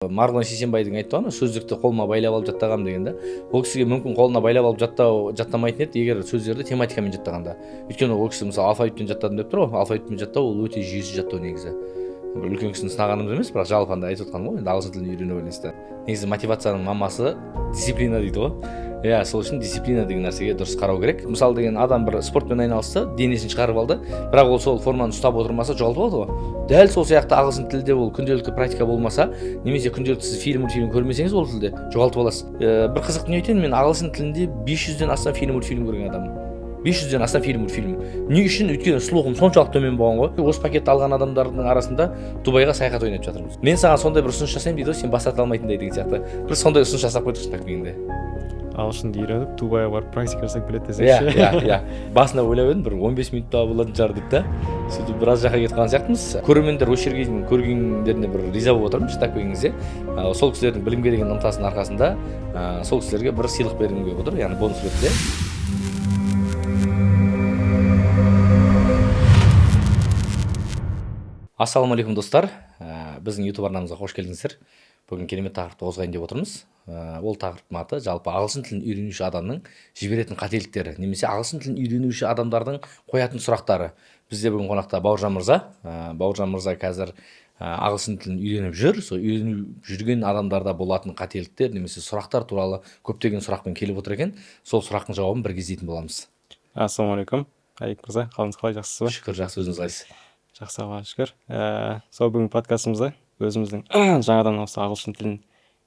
Марғұлан Сейсенбайдың айтпағаны сөздікті қолыма байлап алып жаттағам деген да. Ол кісіге мүмкін қолына байлап алып жаттамайтын еді, егер сөздерді тематикамен жаттағанда. Өйткені ол кісі мысалы алфавитпен жаттадым деп тұр ғой. Алфавитпен жаттау ол өте жүйесіз жаттау негізі. Бір үлкен кісіні сынағанымыз емес, бірақ жалпы анда айтып отқаным ғой, енді ағылшын тілін үйрену байланысты. Негізі мотивацияның мамасы дисциплина дейді ғой. Иә, сол үшін дисциплина деген нәрсеге дұрыс қарау керек. Мысалы деген адам бір спортпен айналысты, денесін шығарып алды, бірақ ол сол форманы ұстап отырмаса жоғалтып алды ғой. Дәл сол сияқты ағылшын тілде ол күнделікті практика болмаса, немесе күнделікті сіз фильм көрмесеңіз ол тілде жоғалтып аласыз. Бір қызық дүние айтайын, мен ағылшын тілінде 500-ден астам фильм көрген адаммын. 500-ден астам фильм. Не үшін? Өйткені слухым соншалық төмен болған ғой. Осы пакетті алған адамдардың арасында Дубайға саяхат ойнап жатырмыз. Мен саған сондай бір ұсыныс жасаймын дейді ғой, сен бас тарта алмайтындай деген сияқты. Бір сондай ұсыныс жасап қойдық шынтақпегенде. Ағылшынды үйреніп, Дубайға барып практика жасап келеді десеңші. Иә. Басында ойлап едім, бір 15 минутта болатын шығар деп та. Сөйтіп біраз жаққа кетіп қалған сияқтымыз. Көрермендер осы жерге дейін көргендеріне бір риза болып отырмын шынтақпеген кезде. Сол кісілердің білімге деген ынтасының арқасында сол кісілерге бір сыйлық бергім келіп отыр, яғни бонус ретінде. Ассалаумағалейкум достар, біздің YouTube арнамызға қош келдіңіздер. Бүгін керемет тақырыпты қозғайын деп отырмыз. Ол тақырыптың аты жалпы ағылшын тілін үйренуші адамның жіберетін қателіктері, немесе ағылшын тілін үйренуші адамдардың қоятын сұрақтары. Бізде бүгін қонақта Бауыржан мырза. Бауыржан мырза қазір ағылшын тілін үйреніп жүр. Сол үйреніп жүрген адамдарда болатын қателіктер, немесе сұрақтар туралы көптеген сұрақпен келіп отыр екен. Сол сұрақтың жауабын бірге іздейтін боламыз. Ассалаумағалейкум. Айбек мырза, қалыңыз қалай, жақсысыз ба? Шүкір, жақсы, өзіңіз қалайсыз? Жақсы, Аллаға шүкір. Сол бүгін подкастымызда өзіміздің жаңадан осы ағылшын тілін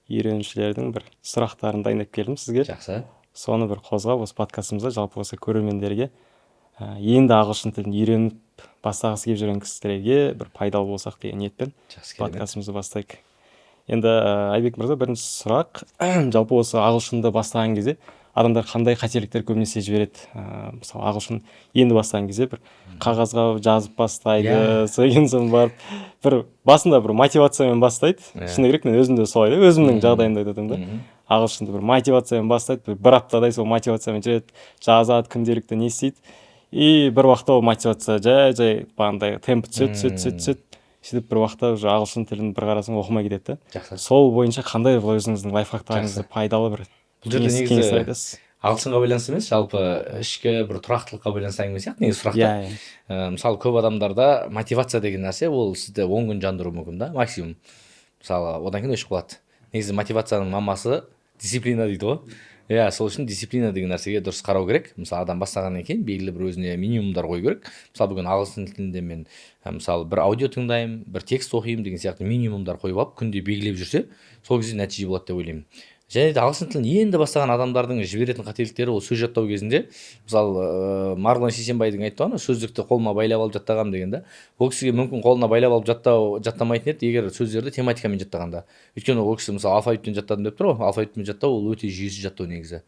үйренушілердің бір сұрақтарын дайындап келдім сізге. Жақсы. Соны бір қозғап осы подкастымызда жалпы осы көрермендерге енді ағылшын тілін үйреніп бастағысы келіп жүрген кісілерге бір пайдалы болсақ деген ниетпен подкастымызды бастайық. Енді Айбек мырза, бірінші сұрақ, жалпы осы ағылшынды бастаған кезде адамдар қандай қателіктер көбінесе жібереді? Мысалы ағылшын енді бастаған кезде бір қағазға жазып бастайды, содан соң барып бір басында бір мотивациямен бастайды. Шыны керек, мен өзім де солай, өзімнің жағдайымда айтып отырмын да. Ағылшынды бір мотивациямен бастайды, бір аптадай сол мотивациямен жүреді, жазады, күнделікті не істейді. И бір уақытта ол мотивация жай бағандай темп түседі. Сөйтіп бір уақытта уже ағылшын тілін бір қарасаң оқымай кетеді да. Сол бойынша қандай өзіңіздің лайфхактарыңызды пайдалы бір кеңес айтасыз? Ағылшынға байланысты емес, жалпы ішкі бір тұрақтылыққа байланысты әңгіме сияқты негізі сұрақта. Мысалы көп адамдарда мотивация деген нәрсе ол сізді 10 күн жандыруы мүмкін да, максимум. Мысалы одан кейін өшіп қалады. Негізі мотивацияның мамасы дисциплина дейді ғой. Иә, сол үшін дисциплина деген нәрсеге дұрыс қарау керек. Мысалы адам бастағаннан кейін белгілі бір өзіне минимумдар қою керек. Мысалы бүгін ағылшын тілінде мен мысалы бір аудио тыңдаймын, бір текст оқимын деген сияқты минимумдар қойып алып күнде белгілеп жүрсе, сол кезде нәтиже болады деп ойлаймын. Және де ағылшын тілін енді бастаған адамдардың жіберетін қателіктері ол сөз жаттау кезінде, мысалы Марғұлан Сейсенбайдың айтпағаны сөздікті қолыма байлап алып жаттағам деген да. Ол кісіге мүмкін қолына байлап алып жаттамайтын еді, егер сөздерді тематикамен жаттағанда. Өйткені ол кісі мысалы алфавитпен жаттадым деп тұр ғой. Алфавитпен жаттау ол өте жүйесіз жаттау негізі.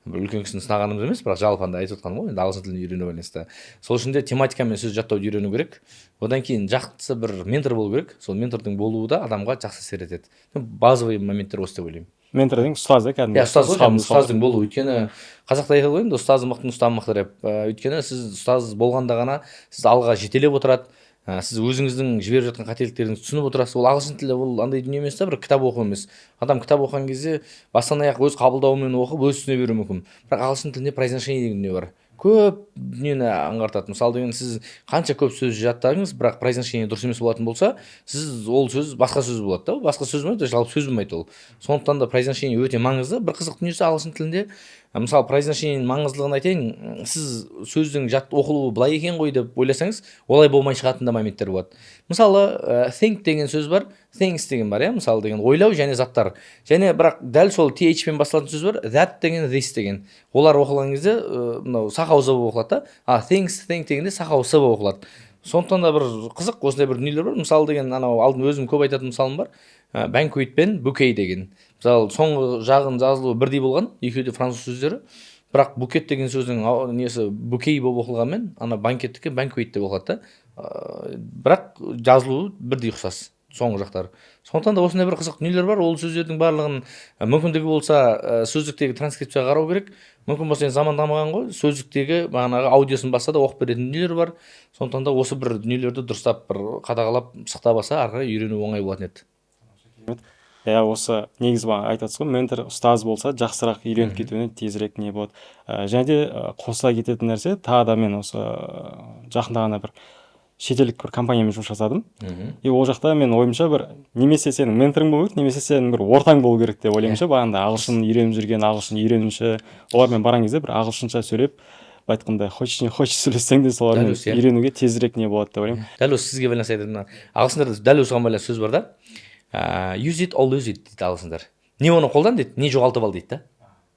Бір үлкен кісіні сынағанымыз емес, бірақ жалпы анда айтып отқаным ғой, енді ағылшын тілін үйрену байланысты. Сол үшін де тематикамен сөз жаттауды үйрену керек. Одан кейін жақсы бір ментор болу керек. Сол ментордың болуы да адамға жақсы әсер етеді. Базовый моменттер осы деп ойлаймын. Ментор деген ұстаз, кәдімгі. Ұстаздың болу. Өйткені қазақта айтады ғой енді ұстазы мықтың ұстазы мықты деп. Өйткені сіз ұстаз болғанда ғана сіз алға жетелеп отырады. Сіз өзіңіздің жіберіп жатқан қателіктеріңізді түсініп отырасыз. Ол ағылшын тілі ол андай дүние емес та, бір кітап оқу емес. Адам кітап оқыған кезде бастан аяқ өз қабылдауымен оқып, өз түсіне беруі мүмкін. Бірақ ағылшын тілінде произношение деген дүние бар. Көп дүниені аңғартады. Мысалы деген сіз қанша көп сөз жаттаңыз, бірақ произношение дұрыс емес болатын болса, сіз ол сөз басқа сөз болады да. Басқа сөз болмайды, жалпы сөз болмайды ол. Сондықтан да произношение өте маңызды. Бір қызық дүниесі ағылшын тілінде, мысалы произношениенің маңыздылығын айтайын, сіз сөздің оқылуы былай екен ғой деп ойласаңыз, олай болмай шығатын да моменттер болады. Мысалы think деген сөз бар, things деген бар, мысалы деген ойлау және заттар. Және бірақ дәл сол th пен басталатын сөз бар, that деген, this деген. Олар оқылған кезде мынау сақау з болып оқылады да. Things, think дегенде сақау с болып оқылады. Сондықтан да бір қызық осындай бір дүниелер бар. Мысалы деген анау алдын өзім көп айтатын мысалым бар. Banquet пен bouquet деген. Мысалы соңғы жағын жазылуы бірдей болған, екеуі де француз сөздері. Бірақ букет деген сөздің несі bouquet болып оқылғанмен, ана банкеттікі banquet деп оқылады да. Бірақ жазылуы бірдей ұқсас соңғы жақтары. Сондықтан да осындай бір қызық дүниелер бар. Ол сөздердің барлығын мүмкіндігі болса сөздіктегі транскрипцияға қарау керек. Мүмкін болса заман дамыған ғой, сөздіктегі бағанағы аудиосын басса да оқып беретін дүниелер бар. Сондықтан да осы бір дүниелерді дұрыстап бір қадағалап сақтап алса, ары қарай үйрену оңай болатын еді. осы негізі бағана айтып жатсыз ғой, ментор ұстаз болса жақсырақ үйреніп кетуіне тезірек не болады. Және де қоса кететін нәрсе, тағы да мен осы жақында ғана бір шетелдік бір компаниямен жұмыс жасадым. И ол жақта мен ойымша бір немесе сенің менторың болу керек, немесе сенің бір ортаң болу керек деп ойлаймын. Бағанда ағылшын үйреніп жүрген ағылшын үйренуші, олармен барған кезде бір ағылшынша сөйлеп, айтқанда хочешь не хочешь сөйлессең де солармен үйренуге тезірек не болады деп ойлаймын. Дәл осы сізге байланысты айтатын ағылшындарда дәл осыған байланысты сөз бар да, use it or lose it дейді ағылшындар. Не оны қолдан дейді, не жоғалтып ал дейді да.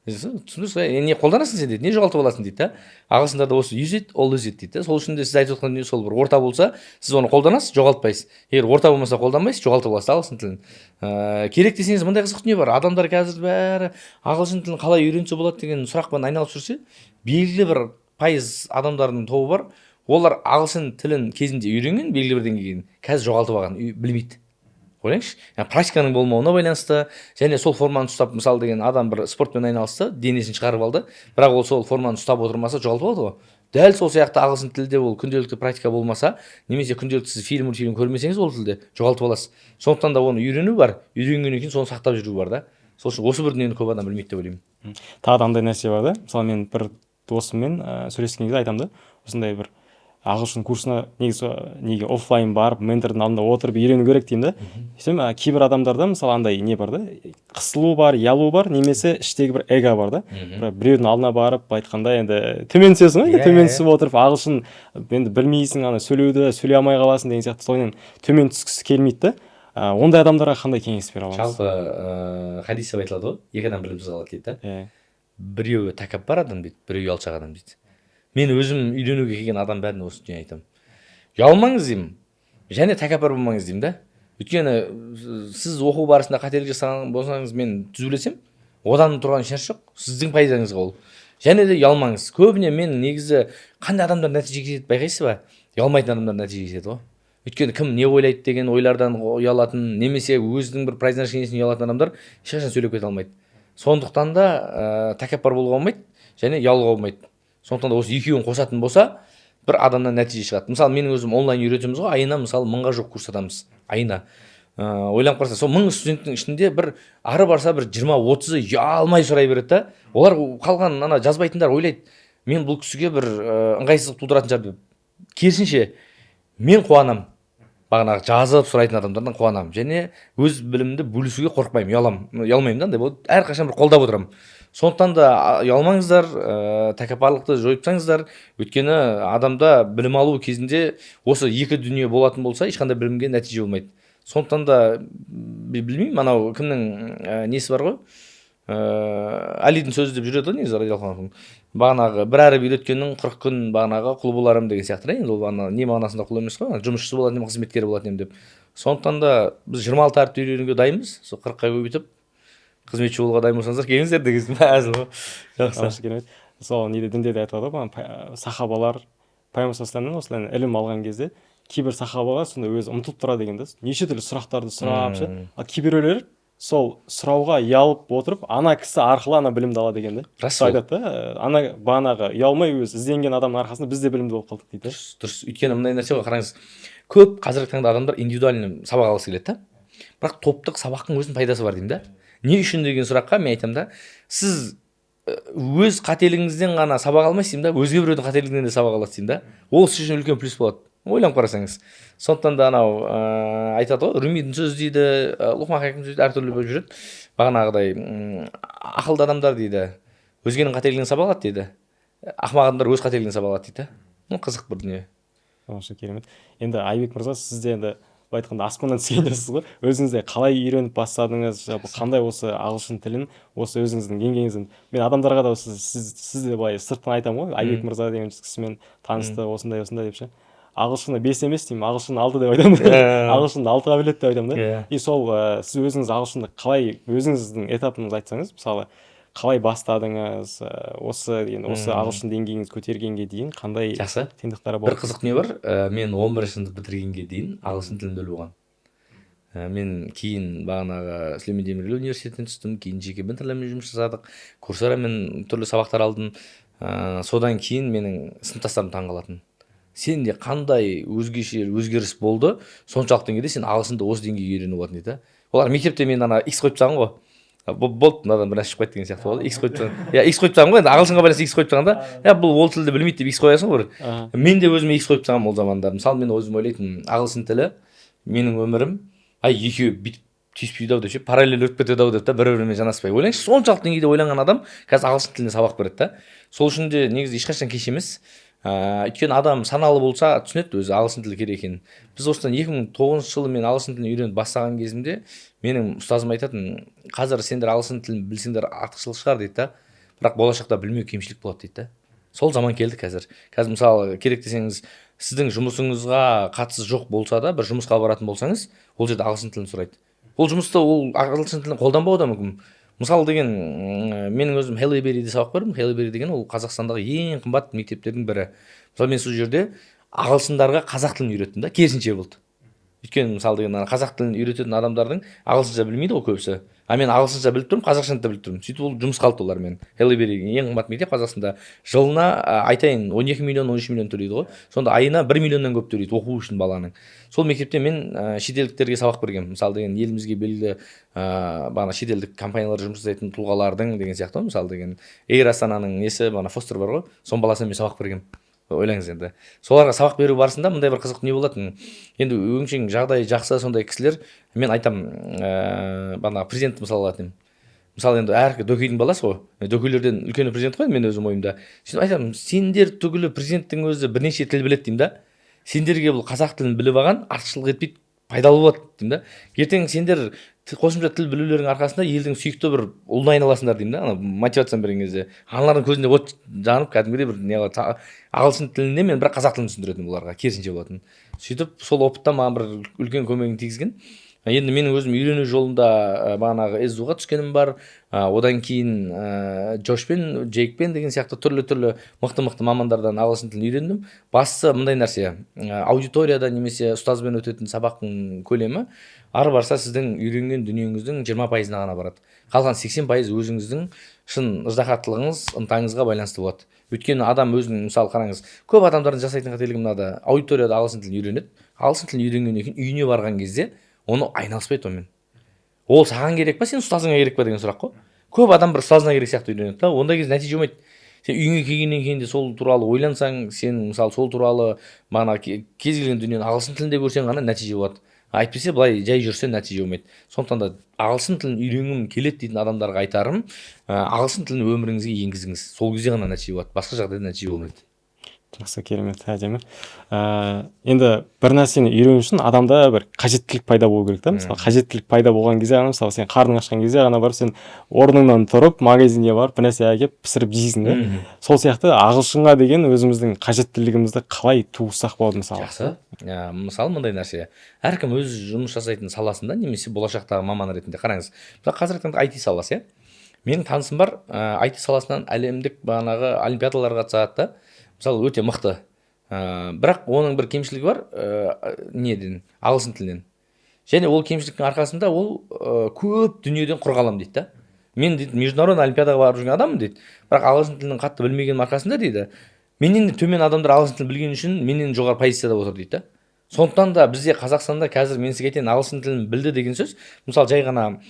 Түсіндіңіз ба? Не қолданасың сен дейді, не жоғалтып аласың дейді да. Ағылшындарда осы use it or lose it дейді да. Сол үшін де сіз айтып отқан дүние сол бір орта болса, сіз оны қолданасыз, жоғалтпайсыз. Егер орта болмаса қолданбайсыз, жоғалтып аласыз ағылшын тілін. Керек десеңіз мындай қызық дүние бар. Адамдар қазір бәрі ағылшын тілін қалай үйренсе болады деген сұрақпен айналып жүрсе, белгілі бір пайыз адамдардың тобы бар. Олар ағылшын тілін кезінде үйренген, белгілі бір деңгейге қазір жоғалтып алған, білмейді. Ойлаңызшы, практиканың болмауына байланысты, және сол форманы ұстап, мысалы деген адам бір спортпен айналысты, денесін шығарып алды, бірақ ол сол форманы ұстап отырмаса жоғалтып алды ғой. Дәл сол сияқты ағылшын тілде ол күнделікті практика болмаса, немесе күнделікті сіз фильм көрмесеңіз ол тілде жоғалтып аласыз. Сондықтан да оны үйрену бар, үйренгеннен кейін соны сақтап жүру бар да. Сол үшін осы бір дүниені көп адам білмейді деп ойлаймын. Тағы да андай нәрсе бар да. Мысалы мен бір досыммен сөйлескен кезде айтамын да, осындай бір ағылшын курсына неге офлайн барып ментордың алдында отырып үйрену керек деймін да. Кейбір адамдарда мысалы андай не бар да, қысылу бар, ұялу бар, немесе іштегі бір эго бар да. Біреудің алдына барып айтқанда енді төмен түсесің ғой, төмен түсіп отырып ағылшын енді білмейсің, сөйлеуді сөйлей алмай қаласың деген сияқты, солайынан төмен түскісі келмейді да. Ондай адамдарға қандай кеңес бере аламыз? Жалпы хадисте айтылады ғой, екі адам білім алады дейді да. Біреуі тәкаппар адам дейді, біреуі ұялшақ адам дейді. Мен өзім үйренуге келген адам бәріне осы дүние айтамын. Ұялмаңыз деймін, және тәкаппар болмаңыз деймін да. Өйткені сіз оқу барысында қателік жасаған болсаңыз, мен түзулесем, одан тұрған ешнәрсе жоқ, сіздің пайдаңызға ол. Және де ұялмаңыз. Көбіне мен негізі қандай адамдар нәтижеге жетеді байқайсыз ба? Ұялмайтын адамдар нәтижеге жетеді ғой. Өйткені кім не ойлайды деген ойлардан ұялатын, немесе өзінің бір произношениесінен ұялатын адамдар ешқашан сөйлеп кете алмайды. Сондықтан да тәкаппар болуға болмайды, және ұялуға болмайды. Сондықтан да осы екеуін қосатын болса, бір адамнан нәтиже шығады. Мысалы, менің өзім онлайн үйретеміз ғой, айына мысалы 1000-ға жоқ курс атамыз. Айына. Ойланып қараса, сол 1000 студенттің ішінде бір ары барса бір 20-30-ы ұялмай сұрай береді да. Олар қалған жазбайтындар ойлайды, мен бұл кісіге бір ыңғайсыздық тудыратын шығар деп. Керісінше, мен қуанам. Бағанағы жазып сұрайтын адамдардан қуанам. Және өз білімімді бөлісуге қорықпаймын, ұялмаймын да, андай болып, әрқашан бір қолдап отырамын. Сондықтан да ұялмаңыздар, тәкаппарлықты жойып тастаңыздар. Өйткені адамда білім алу кезінде осы екі дүние болатын болса, ешқандай білімге нәтиже болмайды. Сондықтан да білмеймін, анау кімнің несі бар ғой? Алидің сөзі деп жүреді ғой негізі радиалlahu анху. Бағанағы бір әріп үйреткеннің 40 күн бағанағы құл боларым деген сияқты. Енді ол не мағынасында құл емес қой, жұмысшысы болатын, қызметкері болатын деп. Сондықтан да біз 26 әріпті үйренуге дайынбыз. Сол 40-қа көбейтіп қызметші болуға дайын болсаңыздар келіңіздер деген әзіл ғой. Жақсы керемет. Сол дінде де айтылады ғой, сахабалар пайғамбар осылай ілім алған кезде кейбір сахабалар сонда өзі ұмтылып тұрады деген да. Неше түрлі сұрақтарды сұрап, кейбіреулер сол сұрауға ұялып отырып, ана кісі арқылы білімді алады деген да. Рас айтады да, бағанағы ұялмай өзі ізденген адамның арқасында біз де білімді болып қалдық дейді. Дұрыс. Өйткені мындай нәрсе ғой, қараңыз. Көп қазіргі таңда адамдар индивидуальный сабақ алғысы келеді да. Бірақ топтық сабақтың өзінің пайдасы бар деймін да. Не үшін деген сұраққа мен айтамын да, сіз өз қателігіңізден ғана сабақ алмайсыз деймін да, өзге біреудің қателігінен де сабақ аласыз деймін да. Ол сіз үшін үлкен плюс болады. Ойланып қарасаңыз. Сондықтан да анау айтады ғой, Румидің сөзі дейді, Лұқман хаким сөзі әртүрлі болып жүреді. Бағанағыдай ақылды адамдар дейді, өзгенің қателігінен сабақ алады дейді. Ақымақ адамдар өз қателігінен сабақ алады дейді. Қызық бір дүние. Тамаша, керемет. Енді Айбек мырза, сіз де енді айтқанда аспаннан түскен жоқсыз ғой. Өзіңізде қалай үйреніп бастадыңыз, қандай осы ағылшын тілін, осы өзіңіздің деңгейіңізден. Мен адамдарға да сіз де былай сырттан айтамын ғой, Айбек мырза деген кісімен танысты, осындай деп ше. Ағылшыны 5 емес деймін, ағылшыны 6 деп айтамын. Ағылшынды 6-ға біледі деп айтамын да. И сол сіз өзіңіз ағылшынды қалай, өзіңіздің этапыңызды айтсаңыз, мысалы, қалай бастадыңыз, осы ағылшын деңгейіңіз көтергенге дейін қандай қиындықтар болды? Бір қызық не бар, мен 11 сынып бітіргенге дейін ағылшын тілін біліп болған. Мен кейін бағанағы Сүлеймен Демирел университетіне түстім, кейін жеке менторлармен жұмыс жасадық, курсарамен түрлі сабақтар алдым. Содан кейін менің сыныптастарым таңғалатын. Сенде қандай өзгеріс болды, соншалық деңгейде сен ағылшынды осы деңгейге үйреніп алатын дейді. олар мектепте мен ана x қойып тастағанмын ғой. Болды мынадан бір нәрсе шығып кетті деген сияқты болды. X қойып тастағанмын. Иә x қойып тастағанмын ғой. Енді ағылшынға байланысты x қойып тастағанда бұл ол тілді білмейді деп x қоясың ғой. Мен де өзіме x қойып тастағанмын ол заманда. Мысалы мен өзім ойлайтынмын ағылшын тілі менің өмірім екеуі бүйтіп түйіспейді ау деп ше, параллель өтіп кетеді ау деп та бір-бірімен жанаспай. Ойлаңызшы, соншалықты деңгейде ойланған адам қазір ағылшын тіліне сабақ береді да. Сол үшін де негізі ешқашан кеш емес. Өйткені адам саналы болса түсінеді өзі ағылшын тілі керек екенін. Біз осыдан 2009 жылы мен ағылшын тілін үйреніп бастаған кезімде менің ұстазым айтатын, қазір сендер ағылшын тілін білсеңдер артықшылық шығар дейді да, бірақ болашақта білмеу кемшілік болады дейді да. Сол заман келді қазір. Қазір мысалы керек десеңіз, сіздің жұмысыңызға қатысы жоқ болса да, бір жұмысқа баратын болсаңыз, ол жерде ағылшын тілін сұрайды. Ол жұмыста ол ағылшын тілін қолданбауы да мүмкін. Мысалы деген, менің өзім Хелли Берриде сабақ бердім. Хелли Берри деген ол Қазақстандағы ең қымбат мектептердің бірі. Мысалы мен сол жерде ағылшындарға қазақ тілін үйреттім да, керісінше болды. Өйткені мысалы деген қазақ тілін үйрететін адамдардың ағылшынша білмейді ғой көбісі. Мен ағылшынша біліп тұрмын, қазақшаны да біліп тұрмын. Сөйтіп ол жұмыс қалды олармен. Хелли Берри ең қымбат мектеп Қазақстанда. Жылына айтайын 12 миллион 13 миллион төлейді ғой. Сонда айына 1 миллионнан көп төлейді оқу үшін баланың. Сол мектепте мен шетелдіктерге сабақ бергенмін. Мысалы деген елімізге белгілі бағана шетелдік компаниялар жұмыс жасайтын тұлғалардың деген сияқты. Мысалы деген Эйр Астананың несі бағана Фостер бар ғой. Соның баласына мен сабақ бергенмін. Ойлаңыз енді. Соларға сабақ беру барысында мындай бір қызық не болатын. Енді өңшең жағдай жақсы сондай кісілер, мен айтам, бағана президент мысал алатын. Мысалы енді әр дөкейдің баласы ғой. Дөкейлерден үлкені президент қой мен өзім ойымда. Сөйтіп айтам, сендер түгілі президенттің өзі бірнеше тіл біледі деймін да. Сендерге бұл қазақ тілін біліп алған артықшылық етпейді, пайдалы болады деймін да. Ертең сендер қосымша тіл білулердің арқасында елдің сүйікті бір ұлына айналасыңдар деймін да. Мотивацияны берген кезде аналардың көзінде от жанып кәдімгідей бір не ағылшын тілінде мен бірақ қазақ тілін түсіндіретінмін оларға, керісінше болатын. Сөйтіп сол опыттан маған бір үлкен көмегін тигізген. Енді менің өзім үйрену жолында бағанағы СЗУ-ға түскенім бар. Одан кейін Джошпен, Джейкпен деген сияқты түрлі мықты мамандардан ағылшын тілін үйрендім. Бастысы мындай нәрсе, аудиторияда немесе ұстазбен өтетін сабақтың көлемі ары барса сіздің үйренген дүниеңіздің 20%-ына ғана барады. Қалған 80% өзіңіздің шын ыждахаттылығыңыз, ынтаңызға байланысты болады. Өйткені адам өзінің, мысалы қараңыз, көп адамдардың жасайтын қателігі мынада, аудиторияда ағылшын тілін үйренеді. Ағылшын тілін үйренгеннен кейін үйіне барған кезде оны айналыспайды онымен. Ол саған керек па, сен ұстазыңа керек па деген сұрақ қой. Көп адам бір ұстазына керек сияқты үйренеді да, ондай кезде нәтиже болмайды. Сен үйіңе келгеннен кейін де сол туралы ойлансаң, сен мысалы сол туралы мана кез келген дүниені ағылшын тілінде көрсең ғана нәтиже болады. Әйтпесе былай жай жүрсе нәтиже болмайды. Сондықтан да ағылшын тілін үйренгім келеді дейтін адамдарға айтарым, ағылшын тілін өміріңізге енгізіңіз. Сол кезде ғана нәтиже болады. Басқа жағдайда нәтиже болмайды. Жақсы, керемет, әдемі. Енді бір нәрсені үйрену үшін адамда бір қажеттілік пайда болу керек та. Мысалы, қажеттілік пайда болған кезде ғана, мысалы, сен қарның ашқан кезде ғана барып, сен орныңнан тұрып, магазинге барып, бір нәрсе әкеп пісіріп жейсің да. Сол сияқты ағылшынға деген өзіміздің қажеттілігімізді қалай туғызсақ болады мысалы. Жақсы. Мысалы мындай нәрсе. Әркім өз жұмыс жасайтын саласында немесе болашақтағы маман ретінде қараңыз. Мысалы, қазіргі таңда IT саласы, менің танысым бар, IT саласынан әлемдік бағанағы олимпиадаларға қатысады да. Мысалы өте мықты. Бірақ оның бір кемшілігі бар, неден, ағылшын тілінен. Және ол кемшіліктің арқасында ол көп дүниеден құр қалам дейді да. Мен дейді, международный олимпиадаға барып жүрген адаммын дейді. Бірақ ағылшын тілін қатты білмегеннің арқасында дейді, менен де төмен адамдар ағылшын тілін білген үшін менен жоғары позицияда отыр дейді да. Сондықтан да бізде Қазақстанда қазір мен сізге айтайын, ағылшын тілін білді деген сөз, мысалы жай ғана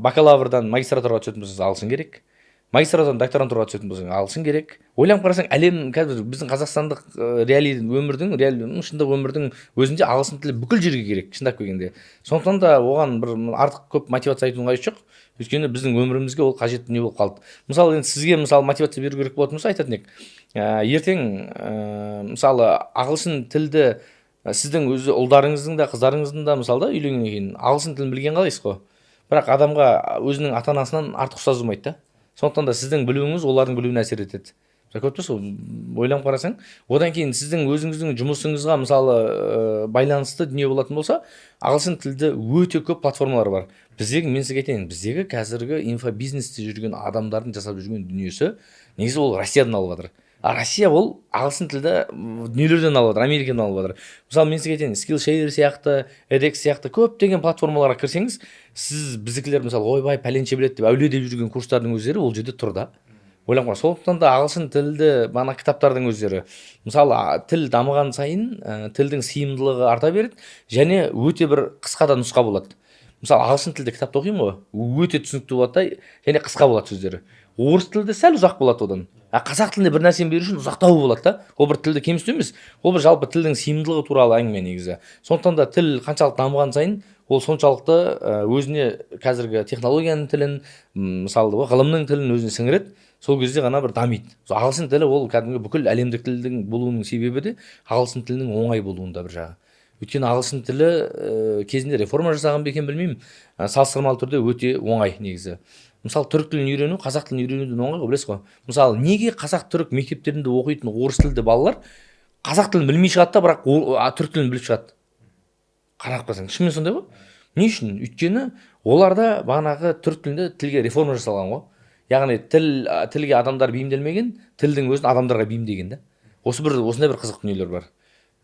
бакалаврдан магистратураға түсетін болсаңыз ағылшын керек. Магистратурадан докторантураға түсетін болсаң ағылшын керек. Ойланып қарасаң, әлем қазір біздің қазақстандық реалий өмірдің, шындық өмірдің өзінде ағылшын тілі бүкіл жерге керек, шындап келгенде. Сондықтан да оған бір артық көп мотивация айтудың қажеті жоқ. Өйткені біздің өмірімізге ол қажетті не болып қалды. Мысалы енді сізге мысалы мотивация беру керек болатын болса айтатын едік. Ертең мысалы ағылшын тілді сіздің өзі ұлдарыңыздың да қыздарыңыздың да мысалы да үйленгеннен кейін ағылшын тілін білген қалайсыз ғой. Бірақ адамға өзінің ата-анасынан артық ұстаз болмайды да. Сондықтан да сіздің білуіңіз олардың білуіне әсер етеді. Көріп тұрсыз, ойланып қарасаң, одан кейін сіздің өзіңіздің жұмысыңызға мысалы байланысты дүние болатын болса, ағылшын тілді өте көп платформалар бар. Мен сізге айтайын, біздегі қазіргі инфобизнесте жүрген адамдардың жасап жүрген дүниесі негізі ол Россиядан алып жатыр. Россия ол ағылшын тілді дүниелерден алып жатыр, Америкадан алып жатыр. Мысалы мен сізге айтайын, Skillshare сияқты, edX сияқты көптеген платформаларға кірсеңіз, сіз біздікілер мысалы ойбай пәленше біледі деп әулие деп жүрген курстардың өздері ол жерде тұр да. Ойланып қара, сондықтан да ағылшын тілді бана кітаптардың өздері мысалы тіл дамыған сайын тілдің сыйымдылығы арта береді және өте бір қысқа да нұсқа болады. мысалы ағылшын тілде кітапты оқимын ғой, өте түсінікті болады да, және қысқа болады сөздері. Орыс тілде сәл ұзақ болады одан. Қазақ тілінде бір нәрсені беру үшін ұзақтау болады да. Ол бір тілді кемсіту емес, ол бір жалпы тілдің сыйымдылығы туралы әңгіме негізі. Сондықтан да тіл қаншалықты дамыған сайын ол соншалықты өзіне қазіргі технологияның тілін, мысалы ғылымның тілін өзіне сіңіреді. Сол кезде ғана бір дамиды. Ағылшын тілі ол кәдімгі бүкіл әлемдік тілдің болуының себебі де ағылшын тілінің оңай болуында бір жағы. Өйткені ағылшын тілі кезінде реформа жасаған ба екен білмеймін, салыстырмалы түрде өте оңай негізі. Мысалы түрік тілін үйрену қазақ тілін үйренуден оңай ғой, білесіз ғой. Мысалы неге қазақ түрік мектептерінде оқитын орыс тілді балалар қазақ тілін білмей шығады да, бірақ түрік тілін біліп шығады? Қарап қалсаң шынымен сондай ғой. Не үшін? Өйткені оларда бағанағы түрік тілінде тілге реформа жасалған ғой. Яғни тілге адамдар бейімделмеген, тілдің өзін адамдарға бейімдеген да. Осындай бір қызық дүниелер бар.